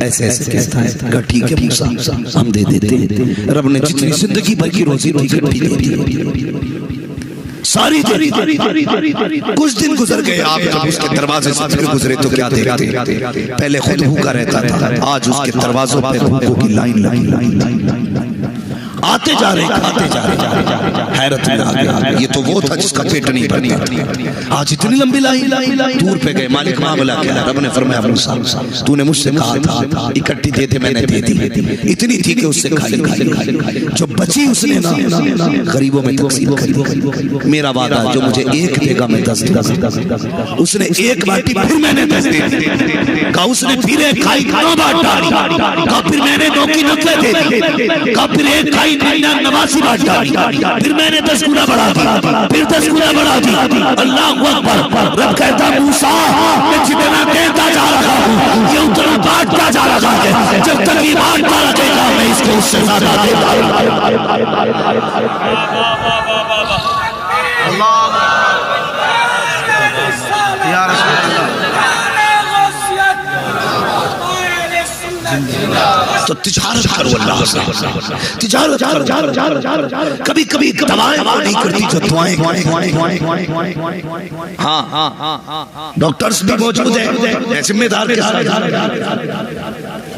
ایسے ایسے کہتا ہے, کہا ٹھیک ہے موسیٰ ہم دے دیتے ہیں. رب نے جتنی زندگی بھر کی روزی تھی اکٹھی دے دی ساری. کچھ دن گزر گئے, آپ جب اس کے دروازے سے پھر گزرے تو کیا دیکھتے, پہلے خود بھوکا رہتا تھا, آج اس کے دروازوں پہ بھوکوں کی لائن لگی, آتے جا رہے کھاتے جا رہے. حیرت میں آ گیا, یہ تو وہ تھا جس کا پیٹ نہیں بھرتا, آج اتنی لمبی لائن. دور پہ گئے, مالک معاملہ کیا, رب نے فرمایا موسیٰ تو نے مجھ سے کہا تھا اکٹھی دے دے, میں نے دے دی, اتنی تھی کہ اس سے کھائی, جو بچی اس نے نا غریبوں میں تقسیم کری. میرا وعدہ جو مجھے ایک دے گا میں 10 دے گا. اس نے ایک باٹی پھر میں نے 10 دے دی, کہا اس نے پھر ایک کھائی 9 بات ڈالی, کہا پھر میں نے 2 کی نقلیں دے دی, کہا پھر ایک کھائی 89 بات ڈالی, پھر میں نے 10 گنا بڑھا دی, پھر 10 گنا بڑھا دی. اللہ اکبر. رب کہتا موسیٰ میں جتنا دیتا جا رہا ہوں یہ اتنا بانٹتا جا رہا ہے, جب تک یہ بانٹتا رکھے گا میں اس کو اس سے زیادہ دیتا یا رسول اللہ. تو تجارت کرو اللہ سے, تجارت کرو. کبھی کبھی دوائیں نہیں کرتی جو دعائیں. ہاں ڈاکٹرز بھی موجود ہیں ذمہ دار کے ساتھ.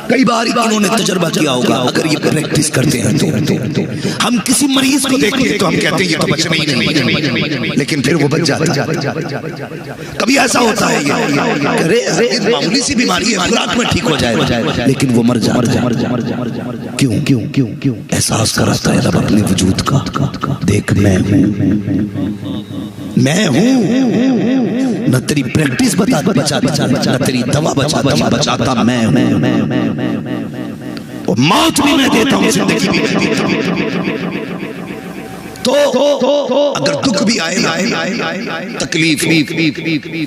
کئی بار انہوں نے تجربہ کیا ہوگا, اگر یہ پریکٹس کرتے ہیں تو ہم کسی مریض کو دیکھتے ہیں تو ہم کہتے ہیں یہ تو بچنا ہی نہیں, لیکن پھر وہ بچ جاتا ہے. کبھی ایسا ہوتا ہے یہ معمولی سی بیماری ہے, خوراک میں ٹھیک ہو جائے لیکن وہ مر جاتا ہے. کیوں احساس کراتا ہے رب اپنے وجود کا, دیکھ میں ہوں, نہ تیری پریکٹس بچاتا, نہ تیری دوا بچاتا, میں ہوں. اور موت بھی میں دیتا ہوں, زندگی بھی میں دیتا ہوں. تو اگر دکھ بھی آئے تکلیف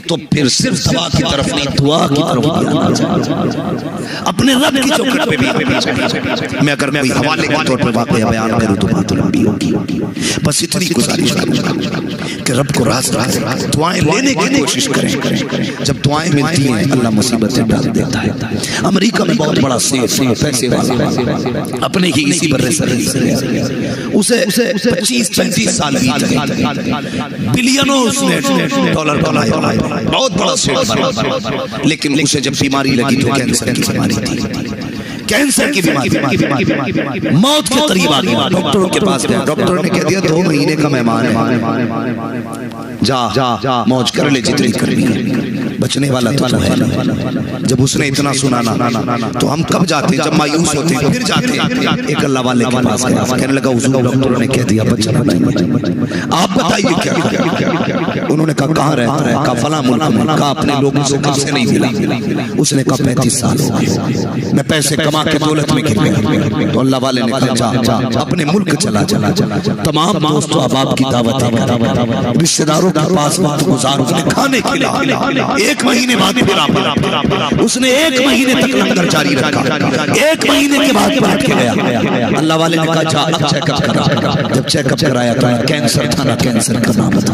تو پھر صرف دوا کی طرف نہیں دعا کی طرف آنا چاہیے, اپنے رب کی چوکھٹ پہ بھی. میں اگر کوئی حوالے کے طور پر واقعہ بیان کروں تو بات لمبی ہوگی, بس اتنی گزارش کروں کہ رب کو راز دعائیں لینے کی کوشش کریں. جب دعائیں ملتی ہیں اللہ مصیبتیں ڈال دیتا ہے. امریکہ میں بہت بڑا سیف پیسے والا اپنے ہی اسی برے سر اسے 35 سال بلینوں اس نے ڈالر بنائے, بہت بڑا سیف بنا, لیکن اسے جب بیماری لگی تو کینسر کی بیماری تھی. کینسر کی بیماری, موت کے قریب آ گیا, ڈاکٹروں کے پاس گیا, ڈاکٹر نے کہہ دیا 2 مہینے کا مہمان ہے, جا موج کر لے جتنی کرنی ہے, بچنے والا تو ہے نہیں. جب اس نے اتنا سنا نا تو ہم کب جاتے, جب مایوس ہوتے پھر جاتے. ایک اللہ والے کے پاس گیا, کہنے لگا حضور ڈاکٹروں نے کہہ دیا بچنا نہیں, آپ بتائیے کیا. انہوں نے کہا کہاں رہتا ہے, کہا فلاں ملک میں, کہا اپنے لوگوں سے کب سے نہیں ملا. اس نے کہا 35 سال ہو گئے, میں پیسے کما کے دولت میں گر گیا. تو اللہ والے نے کہا جا اپنے ملک چلا, تمام دوست و احباب کی دعوت ہے, رشتہ داروں کے پاس وقت گزار, اس نے کھانے کھلا. 1 مہینے بعد پھر آپا, اس نے 1 مہینے تک لنگر جاری رکھا. 1 مہینے کے بعد پلٹ کے گیا. اللہ والے نے کہا جا اب چیک اپ کرا. جب چیک اپ کرایا تو کینسر تھا, نا کینسر کا نام بتا.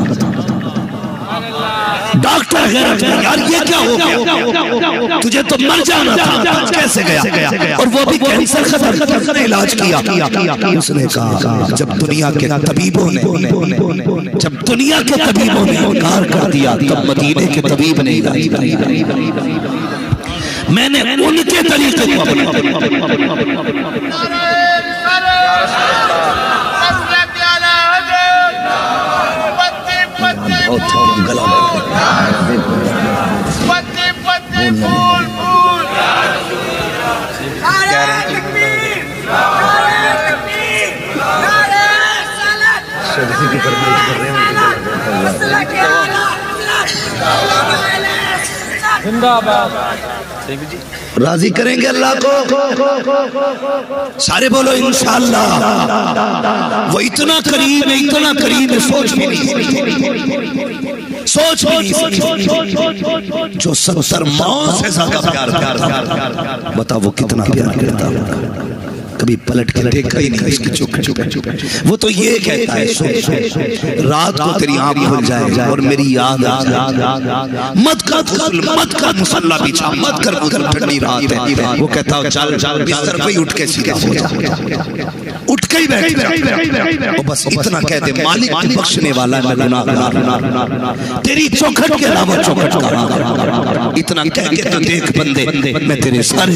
ڈاکٹر غیرت میں, یار یہ کیا ہو گیا, تجھے تو مر جانا تھا, کیسے گیا, اور وہ بھی کینسر ختم نے علاج کیا. اس نے کہا جب دنیا کے طبیبوں نے انکار کر دیا تب مدینے کے طبیب نے علاج کیا. میں نے ان کے طریقے کو اپنا. گلا زندہ باد. راضی کریں گے اللہ کو؟ سارے بولو انشاءاللہ۔ وہ اتنا قریب ہے، اتنا قریب ہے، سوچ بھی نہیں جو 70 ماں سے زیادہ پیار کرتا، بتا وہ کتنا پیار کرتا ہوگا؟ کبھی پلٹ کے دیکھا ہی نہیں اس کی چپ وہ تو یہ کہتا ہے رات کو تیری آنکھ کھل جائے اور میری یاد آ جائے، مت کر مصلی بچھا، مت کر ٹھنڈی رات ہے، وہ کہتا ہے چل بستر پہ اٹھ کے سیدھا ہو جا، اٹھ کے ہی بیٹھ اور بس اتنا کہہ دے مالک بخشنے والا ہے، میں گناہگار تیری چوکھٹ کے علاوہ چوکھٹ کہاں، اتنا کہہ کے تو دیکھ بندے میں تیرے سارے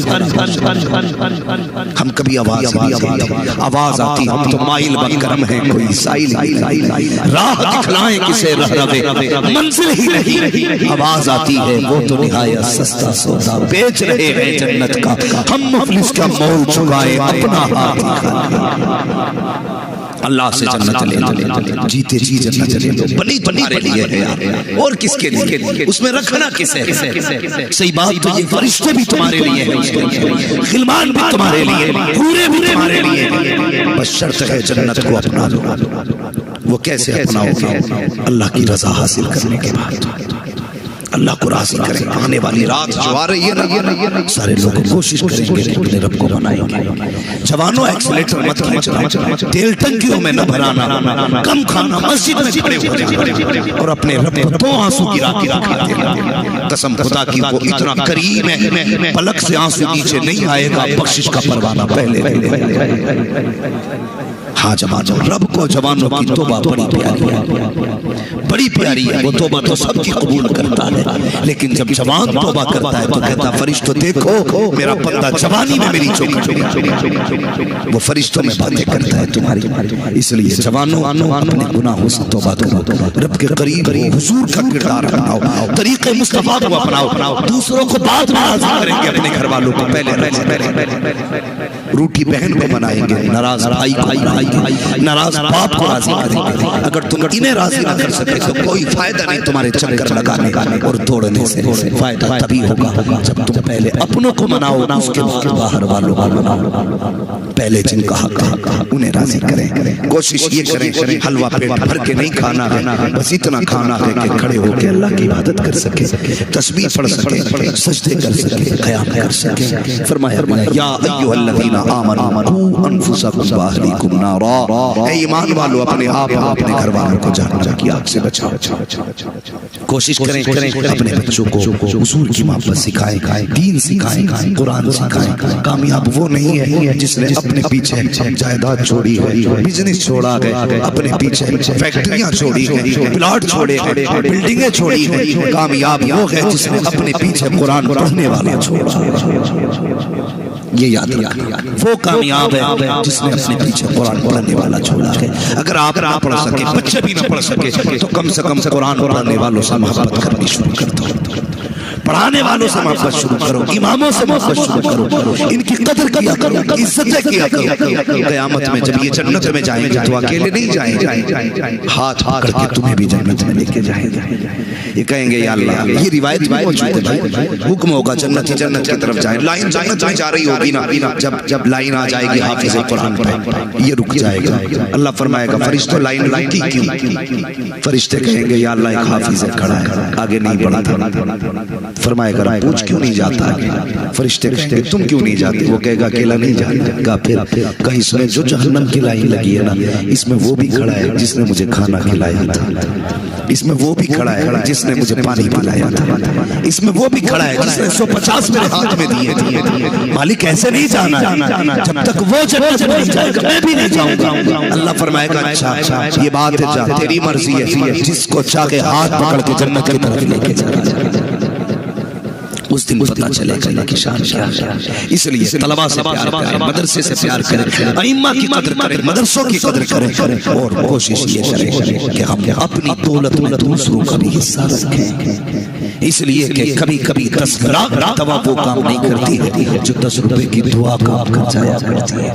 ہم کبھی آواز آتی ہم تو مائل بن کرم ہے کوئی سائل راہ دکھلائیں کسے رہ روے منزل ہی نہیں، آواز آتی ہے وہ تو نہایت سستا سودا بیچ رہے ہیں جنت کا، ہم مفلس کا مول چکائے اپنا ہاتھ اللہ سے جنت لے جیتے جی جنت لے بنی تمہارے لیے ہے اور کس کے لیے؟ اس میں رکھنا کسے؟ صحیح بات تو یہ فرشتے بھی تمہارے لیے ہیں، غلمان بھی تمہارے لیے، حوریں بھی تمہارے لیے، بس شرط ہے جنت کو اپنا لو۔ وہ کیسے اپناؤ گے؟ اللہ کی رضا حاصل کرنے کے بعد، اللہ کو راضی کریں۔ آنے والی رات جو آ رہی ہے نا، سارے لوگ کوشش کریں گے کہ اپنے رب کو منائیں گے۔ جوانوں ایکسیلیٹر مت کھینچنا، تیل ٹنکیوں میں نہ بھرانا، کم کھانا، مسجد میں کھڑے ہو جانا اور اپنے رب کو دو آنسو گرا کے دینا۔ قسم خدا کی وہ اتنا قریب ہے، پلک سے آنسو نیچے نہیں آئے گا، بخشش کا پروانہ پہلے۔ ہاں جوانوں، رب کو جوانوں کی توبہ بڑی پیاری ہے، بڑی پیاری ہے، وہ توبہ تو سب کی قبول کرتا ہے، لیکن جب جوان توبہ کرتا ہے تو کہتا فرشتوں دیکھو میرا بندہ جوانی میں میری چوکھٹ، وہ فرشتوں میں باتیں کرتا ہے تمہاری۔ اس لیے جوانوں اپنے گناہوں سے توبہ کرو، رب کے قریب حضور کا کردار اپناؤ، طریقے مصطفیٰ کو اپناؤ، دوسروں کو بعد میں راضی کریں گے، اپنے گھر والوں کو پہلے روٹی بہن کو منائیں گے، ناراض بھائی کو منائیں گے، ناراض باپ کو راضی کریں گے۔ اگر تم انہیں راضی نہ کر سکے تو کوئی فائدہ نہیں تمہارے چکر لگانے اور دوڑنے سے، فائدہ تبھی ہوگا جب تم پہلے اپنوں کو مناؤ، اس کے بعد باہر والوں کو مناؤ۔ پہلے جن کا حق ہے انہیں راضی کریں، کوشش یہ کریں حلوہ پیٹ بھر کے نہیں کھانا ہے، بس اتنا کھانا ہے کہ کھڑے ہو کے اللہ کی عبادت کر سکے، تسبیح پڑھ سکے، سجدے کر سکے، قیام کر سکے۔ فرمایا یا ایھا الذین آمنوا قوا انفسکم واہلیکم نارا، اے ایمان والو اپنے آپ اور اپنے گھر والوں کو جہنم کی آگ سے بچاؤ۔ کوشش کریں اپنے بچوں کو حضور کی محبت سکھائیں، دین سکھائیں، قرآن سکھائیں۔ کامیاب وہ نہیں ہے جس نے اپنے پیچھے جائیداد چھوڑی ہے، بزنس چھوڑا ہے، اپنے پیچھے فیکٹریاں چھوڑی ہیں، پلاٹ چھوڑے ہیں، بلڈنگیں چھوڑی ہیں۔ کامیاب وہ ہے جس نے اپنے پیچھے قرآن پڑھنے والے چھوڑا، یہ یاد رکھیں، وہ کامیاب ہے جس نے اپنے پیچھے قرآن پڑھنے والا چھوڑا ہے۔ اگر آپ نہ پڑھ سکے، بچے بھی نہ پڑھ سکے تو کم سے کم قرآن پڑھنے والوں سے محبت کرنی شروع کر دو، پڑھانے والوں سے محبت شروع کرو، اماموں سے محبت شروع کرو، ان کی قدر کیا کرو، عزتیں کیا کرو۔ قیامت میں جب یہ جنت میں جائیں گے تو اکیلے نہیں جائیں گے، ہاتھ پکڑ کے تمہیں بھی جنت میں لے کے جائیں گے۔ یہ کہیں گے یا اللہ، یہ روایت موجود ہے بھائی، حکم ہوگا جنت کی طرف جائیں، لائن جنت میں جا رہی ہوگی نا، جب لائن آ جائے گی حافظ قرآن پہ یہ رک جائے گا، اللہ فرمائے گا فرشتوں لائن رکی کیوں؟ فرشتے کہیں گے یا اللہ ایک حافظ کھڑا ہے آگے نہیں بڑھتا، فرمائے گا پوچھ کیوں نہیں جاتا؟ فرشتے کہیں گے تم کیوں نہیں جاتے؟ وہ کہے گا اکیلا نہیں جاتا، پھر کہیں اس میں جو جہنم کی لائن لگی ہے نا، اس میں وہ بھی کھڑا ہے جس نے مجھے کھانا کھلایا تھا، اس میں وہ بھی کھڑا ہے جس نے مجھے پانی پلایا تھا، اس میں وہ بھی کھڑا ہے جس نے 150 میرے ہاتھ میں دیے تھے۔ مالک ایسے نہیں جانا، جب تک وہ جنت میں نہیں جائے گا میں بھی نہیں جاؤں گا۔ اللہ فرمائے گا اچھا یہ بات ہے، جا تیری مرضی ہے، جس کو چاہے ہاتھ پکڑ کے جنت کی طرف لے کے جا، اس دن پتہ چلے گا اللہ کی شان کیا ہے۔ اس لیے طلباء سے پیار کریں، مدرسے سے پیار کریں، ائمہ کی قدر کریں، مدرسوں کی قدر کریں، اور کوشش یہ کریں کہ ہم اپنی دولت میں دوسروں کا بھی حصہ رکھیں۔ اس لیے کہ کبھی کبھی 10 لاکھ دوا وہ کام نہیں کرتی ہے جو 10 روپے کی دعا کام کر جایا کرتی ہے۔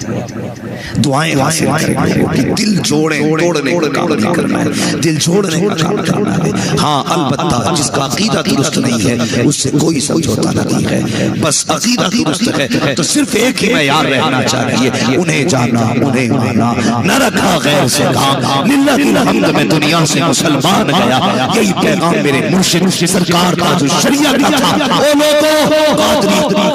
دعائیں حاصل کریں کہ دل جوڑیں، توڑنے کا کام نہیں کرنا ہے، دل جوڑنے کا کام کرنا ہے۔ ہاں البتہ جس کا عقیدہ درست نہیں ہے اس سے کوئی سمجھوتا نہیں ہے، بس عقیدہ درست ہے تو صرف ایک ہی معیار رہنا چاہیے، انہیں جانا انہیں مانا، نہ رکھا غیر سے کام، للہ الحمد میں دنیا سے مسلمان گیا۔ یہی پیغام میرے مرشد سرکار کا جو شریعت کا تھا، او لوگوں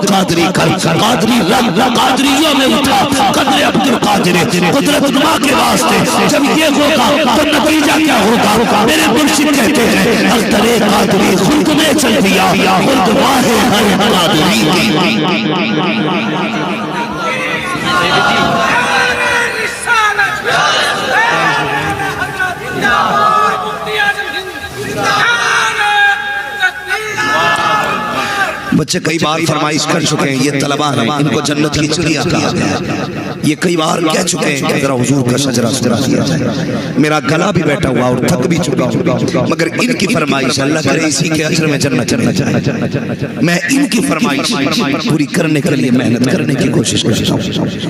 قادری قادریوں میں اٹھا قدر عبدالقادر قدرت ماں کے واسطے، جب یہ ہوگا تو نتیجہ کیا ہوگا؟ میرے مرشد کہتے ہیں الطرے قادری خلق میں چل دیا خلق واہ ہر قادری بچے کئی بار فرمائش کر چکے ہیں، یہ طلبہ ہیں، ان کو جنت کی چڑیا کہا گیا، یہ کئی بار کہہ چکے ہیں کہ ذرا حضور کا شجرہ سجرہ کیا جائے۔ میرا گلا بھی بیٹھا ہوا اور تھک بھی چکا ہوں، مگر ان کی فرمائش اللہ کرے اسی کے اجر میں جنت چلنا چاہے، میں ان کی فرمائش پوری کرنے کے لیے محنت کرنے کی کوشش کرتا ہوں۔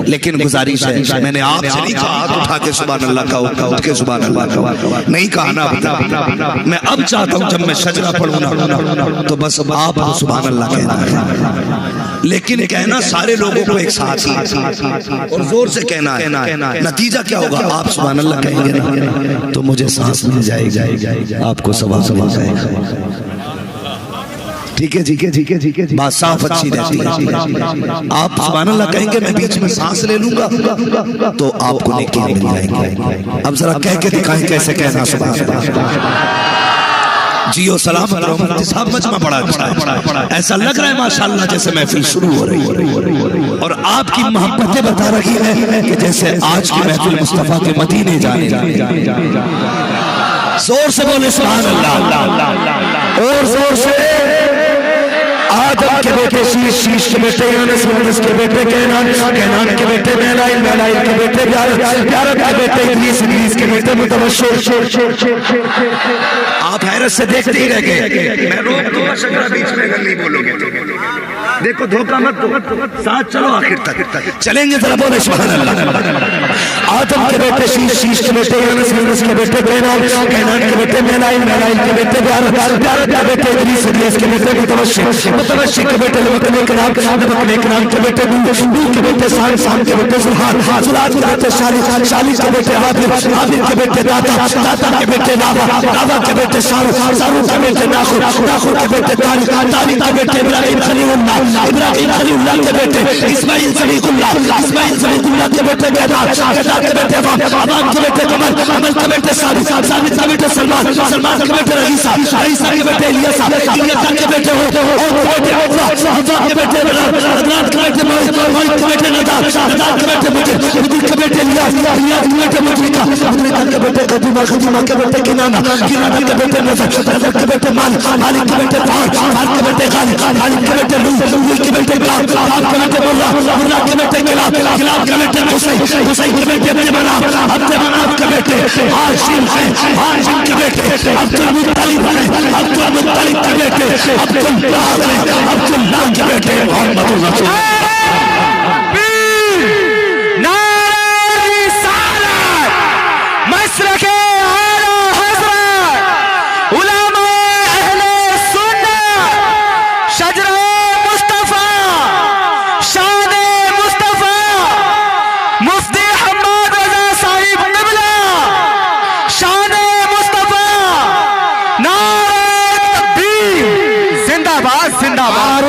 لیکن گزارش ہے، میں نے آپ سے نہیں کہا ہاتھ اٹھا کے سبحان اللہ کا اٹھ کے سبحان اللہ کا نہیں کہا نا بتا، میں اب چاہتا ہوں جب میں شجرہ پڑھوں نا تو بس آپ سبحان اللہ کہنا ہے، لیکن کہنا سارے لوگوں کو ایک ساتھ ہی اور زور سے کہنا ہے۔ نتیجہ کیا ہوگا؟ آپ سبحان اللہ کہیں گے نا تو مجھے سانس مل جائے گی، آپ کو ثواب مل جائے گا۔ ٹھیک ہے ٹھیک ہے ٹھیک ہے ٹھیک ہے، بات صاف اچھی رہتی ہے۔ آپ سبحان اللہ کہیں گے، میں بیچ میں سانس لے لوں گا تو آپ کو نیکی مل جائیں گے۔ اب ذرا کہہ کے دکھائیں کیسے کہنا سبحان اللہ۔ جیو سلام مفتی صاحب مجمع بڑا اچھا ہے، ایسا لگ رہا ہے ماشاءاللہ جیسے محفل شروع ہو رہی ہے اور آپ کی محبتیں بتا رہی ہے کہ جیسے آج کی محفل مصطفیٰ کے مدینے جانے۔ زور سے بولے سبحان اللہ، اور زور سے۔ آدم کے بیٹے شیش کے بیٹے یونس کے بیٹے کینان کے بیٹے میلائل کے بیٹے یارب کے بیٹے ادریس کے بیٹے متبشر۔ آپ حیرت سے دیکھتے ہی رہ گئے، میں روک دوں گا شجرہ بیچ میں اگر نہیں بولو گے، دیکھو دھوکہ مت دو، ساتھ چلو آخر تک چلیں گے، ذرا بولے سبحان اللہ۔ آدم کے بیٹے شیش کے بیٹے یونس کے بیٹے کینان کے بیٹے میلائل کے بیٹے یارب کے بیٹے ادریس کے بیٹے متبشر کے بیٹے نبک نام کے بیٹے نوح کے بیٹے سام کے بیٹے زلات کے بیٹے شالی کے بیٹے عابد کے بیٹے داتا کے بیٹے نابا کے بیٹے سارو کے بیٹے ناخر کے بیٹے تاریخ کے بیٹے ابراہیم خلیل اللہ کے بیٹے اسماعیل صدیق اللہ کے بیٹے بیدار کے بیٹے عباد کے بیٹے عمل کے بیٹے ثابت کے بیٹے سلمان کے بیٹے رئیسہ کے بیٹے الیسا کے بیٹے حضرات کے بیٹے حضرات کے بیٹے مالک کے بیٹے ندار کے بیٹے مدر کے بیٹے ریاض کے بیٹے مدرکہ کے بیٹے خدیمہ کے بیٹے کنانہ کے بیٹے نظر کے بیٹے مالک کے بیٹے پہاڑ کے بیٹے غالب کے بیٹے روح کے بیٹے کلاب کے بیٹے مرہ کے بیٹے کلاب کے بیٹے حسین کے بیٹے عبد کے بیٹے ہاشم کے بیٹے عبدالمطلب کے بیٹے عبداللہ کے بیٹے محمد رسول نعرہ رسالت مسلک اعلی حضرت علماء اہل سنت شجرہ مصطفیٰ شان مصطفیٰ مفتی حماد رضا صاحب قبلہ شان مصطفیٰ نعرہ تکبیر زندہ باد زندہ باد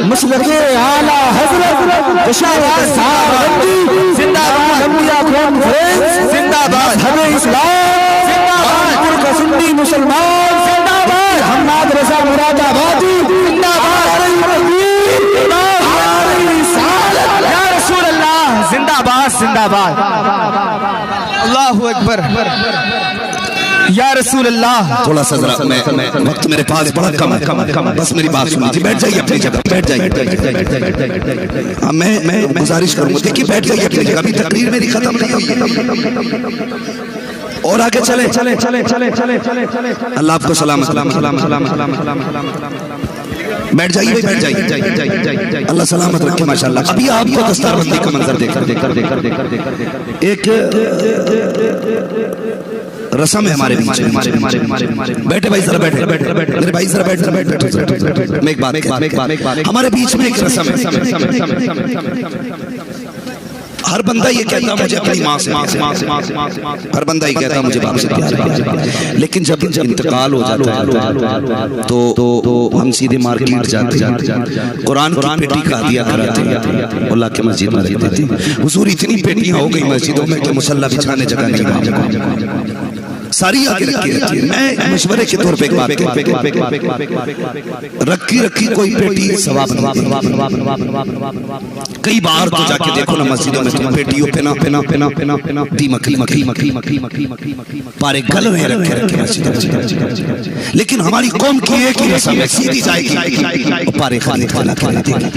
مسلک اعلی حضرت پشاور صاحب زندہ باد انبیاء کانفرنس زندہ باد مذہب اسلام زندہ باد سنی مسلمان زندہ باد حماد رضا مراد آبادی زندہ باد یا رسول اللہ زندہ باد زندہ باد اللہ اکبر یا رسول اللہ. تھوڑا سا ذرا وقت میرے پاس بڑا کم ہے، بس میری بات سنی تھی. بیٹھ جائیے اپنی جگہ، بیٹھ جائیے. میں گزارش کروں گا، دیکھیے بیٹھ جائیے اپنی جگہ، ابھی تقریر میری ختم نہیں ہوئی ہے اور آگے چلے. اللہ آپ کو سلامت. بیٹھ جائیے، بیٹھ جائیے. اللہ سلامت رکھے ماشاءاللہ. ابھی آپ کو دستار بندی کا منظر دیکھ کر ایک رسم ہے ہمارے بیچ میں. بیٹھے بھائی ذرا، بیٹھے میرے بھائی ذرا بیٹھ. میں ایک بات، ہمارے بیچ میں ایک رسم ہے. ہر بندہ یہ کہتا مجھے اپنی ماں سے، ہر بندہ یہ کہتا مجھے باپ سے پیار ہے، لیکن جب انتقال ہو جاتا ہے تو ہم سیدھے مارکیٹ جاتے ہیں، قرآن کی پیٹی کا ہدیہ کراتے ہیں، اللہ کے مسجد میں دیتے ہیں. حضور اتنی پیٹیاں ہو گئی مسجدوں میں کہ مصلی بچھانے جگہ نہیں، ساری آگے رکھی رہتی ہے. میں مشورے کے طور پہ ایک بات رکھی کوئی پیٹی ثواب نہیں. کئی بار تو جا کے دیکھو نا مسجدوں میں تم پیٹیوں پنا دیمک پارے گل رہے رکھے مسجدوں. لیکن ہماری قوم کی ایک ہی رسم ہے، سیدھی جائے گی پارے خالی کھانا کھلاتے گی.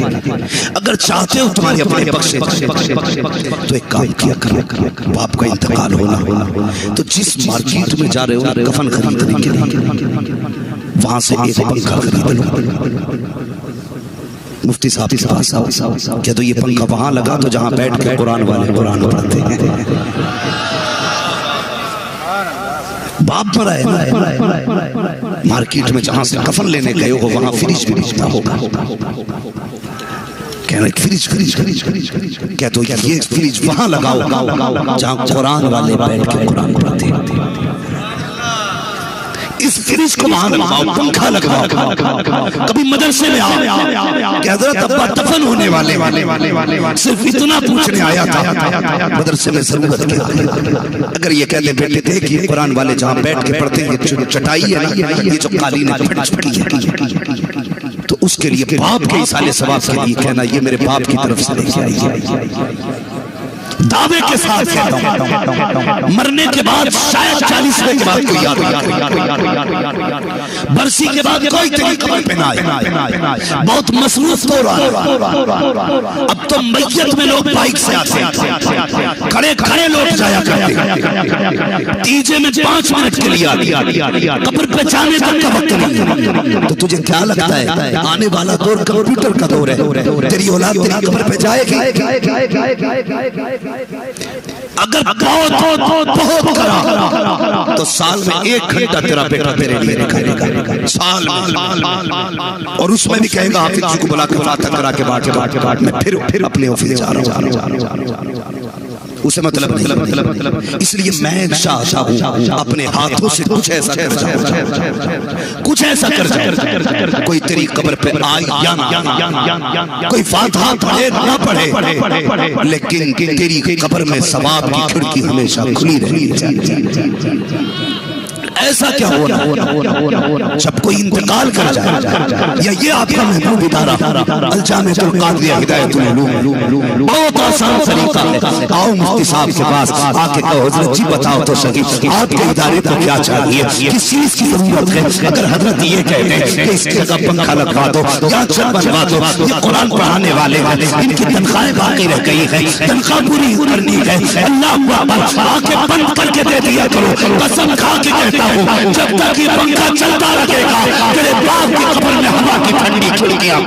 اگر چاہتے ہو تمہارے اپنے بخشے تو ایک کام کیا کرو، باپ کا انتقال ہونا تو جس مارکیٹ میں جا رہے ہو کفن خریدنے کے لیے وہاں سے ایک پنکھا خرید لو. مفتی صاحب کے پاس آؤ، کہہ دو یہ پنکھا وہاں لگا تو جہاں بیٹھ کے قرآن والے قرآن پڑھتے ہیں. باپ مرا ہے، مارکیٹ میں جہاں سے کفن لینے گئے ہو وہاں فریج بھی بکتا ہوگا. کہنا ایک فریج کہہ دو یہ فریج وہاں لگاؤ جہاں قرآن والے بیٹھ کے قرآن پڑھتے ہیں. اس فریج کو وہاں لگاؤ، پنکھا لگاؤ. کبھی مدرسے میں آؤ کہ حضرت ابا دفن ہونے والے صرف اتنا پوچھنے آیا تھا، مدرسے میں ضرورت کیا. اگر یہ کہتے بیٹے دیکھیے قرآن والے جہاں بیٹھ کے پڑھتے ہیں یہ چٹائی ہے نا، یہ جو قالین ہے پھٹ چکی ہے، تو اس کے لیے باپ کے اصالے ثواب کے لیے کہنا یہ میرے باپ کی طرف سے لے کے آئی. دعوے کے ساتھ کہتا ہوں مرنے کے بعد شاید 40ویں کے بعد کوئی یاد، برسی کے بعد کوئی تیری قبر پہ نہ آئے. بہت مصروف تو رہا. اب تو میت میں لوگ بائک سے آتے ہیں، کھڑے لوگ جایا کرتے، تیجے میں 5 منٹ کے لیے آتی، قبر پہ جانے تک کا وقت نہیں. تو تجھے کیا لگتا ہے آنے والا دور کمپیوٹر کا دور ہے، تیری اولاد تیری قبر پہ جائے گی. اگر بہت کرا تو سال میں 1 گھنٹہ تیرا بیٹا تیرے لیے نکالے گا، سال میں. اور اس میں بھی کہے گا حافظ جی کو بلا کے فاتحہ کرا کے باٹ میں پھر اپنے آفس جا رہا ہوں. اسے مطلب نہیں. اس لیے میں چاہتا ہوں اپنے ہاتھوں سے کچھ ایسا کر جاؤ کوئی تیری قبر پہ آئے یا نہ، کوئی فاتحہ پڑھے نہ پڑھے، لیکن تیری قبر میں ثواب کی کھڑکی ہمیشہ کھلی رہی. ایسا کیا ہونا جب کوئی انتقال کر جائے یا یہ آپ کا محبوب ادارہ الجامعۃ القادریہ ہدایت العلوم، بہت آسان طریقہ ہے. آؤ مفتی صاحب کے پاس آ کے کہو حضرت جی بتاؤ تو صحیح آپ کے ادارے کو کیا چاہیے، کس چیز کی ضرورت ہے. اگر حضرت یہ کہتے ہیں کہ اس کی جگہ پنکھا لگوا دو یا چھت بنوا دو، یہ قرآن پڑھانے والے ان کی تنخواہیں باقی رہ گئی ہے، تنخواہ پوری کرنی ہے، اللہ آ کے بند کر کے دے دیا کرو. قسم کھا کے کہتا جب تک یہ پنکھا چلتا رہے گا تیرے باپ کی قبر میں ہوا کی ٹھنڈی کھڑکیاں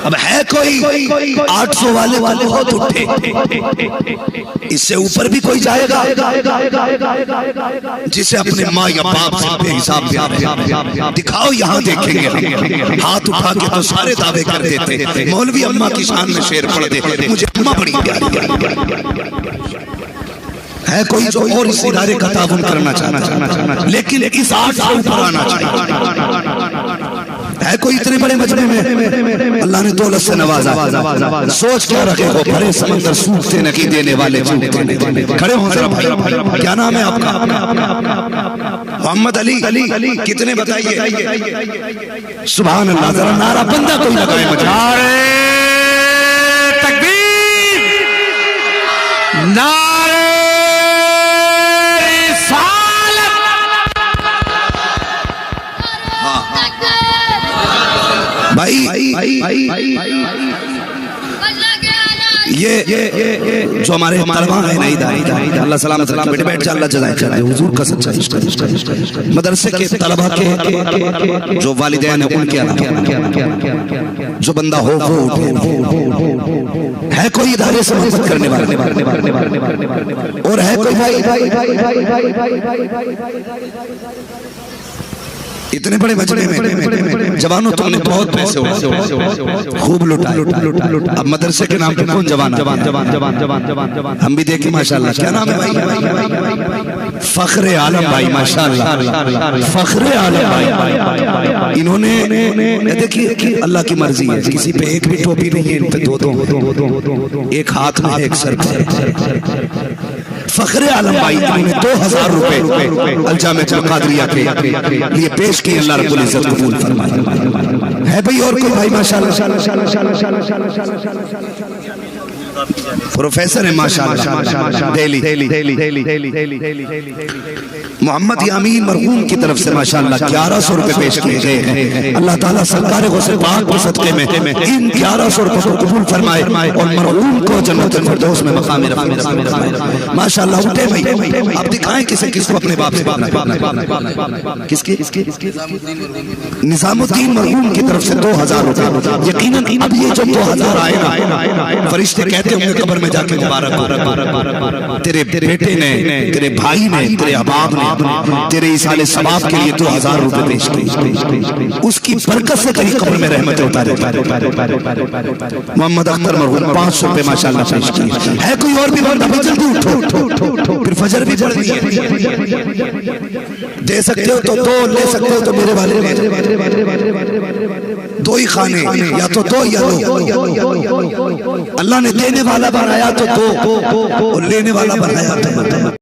اب ہے کوئی 800 والے بہت اٹھے، اس سے اوپر بھی کوئی جائے گا جسے اپنے ماں یا باپ سے بے حساب پیار ہے. دکھاؤ یہاں دیکھیں گے. ہاتھ اٹھا کے تو سارے دعوے کر دیتے، مولوی اماں کی شان میں شعر پڑھ دے، مجھے اماں بڑی پیاری. ہے کوئی جو اور اس ادارے کا تعاون کرنا چاہتا لیکن اس آٹھ سے اوپر آنا چاہتا ہے کوئی اتنے بڑے مجمع میں اللہ نے دولت سے نوازا سوچ کیا رکھے ہو بھرے سمندر سوکھتے نکی دینے والے کھڑے ہوں ذرا بھائی کیا نام ہے آپ کا محمد علی کتنے بتائیے سبحان اللہ ذرا نعرہ بندہ کوئی لگائے مجھے نعرہ تکبیر نعرہ رسالت بھائی یہ جو ہمارے طلبہ ہیں نہیں داری اللہ سلامت بیٹے بیٹھ جا اللہ جزائے کرے حضور کا سچا عشق مدرسے کے طلبہ کے جو والدین ہیں ان کے علاوہ جو بندہ ہو وہ اٹھے ہے کوئی ادارے سے محبت کرنے والے اور ہے کوئی اتنے بڑے مجمع میں جوانوں تم نے بہت پیسے اڑائے خوب لوٹا اب مدرسے کے نام پہ کون جوان ہم بھی دیکھیں ماشاءاللہ کیا نام ہے بھائی فخر عالم بھائی ماشاءاللہ فخر عالم بھائی انہوں نے دیکھیے اللہ کی مرضی ہے کسی پہ ایک بھی ٹوپی نہیں ہے ان پہ دو ایک ہاتھ میں ایک سر فخر عالم بھائی انہوں نے 2000 روپے الجامع القادریہ کے لیے پیش کی اللہ رب العزت قبول فرمائے ہے بھئی اور کوئی بھائی ماشاءاللہ پروفیسر ہے ماشاءاللہ دہلی محمد یامین مرحوم کی طرف سے ماشاءاللہ 1100 روپے پیش کیے گئے ہیں اللہ تعالیٰ سرکار غوث پاک کے صدقے میں ان 1100 روپے کو قبول فرمائے اور مرحوم کو جنت الفردوس میں مقام رفعت ماشاءاللہ اٹھے بھائی آپ دکھائیں کس کو اپنے باپ سے کس کی نظام الدین مرحوم کی طرف سے 2000 روپے یقیناً اب یہ جو 2000 آئے نا فرشتے کہتے ہوں گے قبر میں جا کے مبارک تیرے بیٹے نے تیرے بھائی نے تیرے احباب نے تیرے ایصال ثواب کے لیے 2000 روپے پیش کی اس کی برکت سے تیری قبر میں رحمتیں اتارے محمد اختر مرحوم 500 روپے ماشاءاللہ پیش کی ہے کوئی اور بھی بندہ بھی جلدی اٹھو پھر فجر بھی پڑھنی ہے دے سکتے ہو تو دو لے سکتے ہو تو میرے والے دو ہی کھانے یا تو دو یا دو اللہ نے دینے والا بنایا تو دو اور لینے والا بنایا تو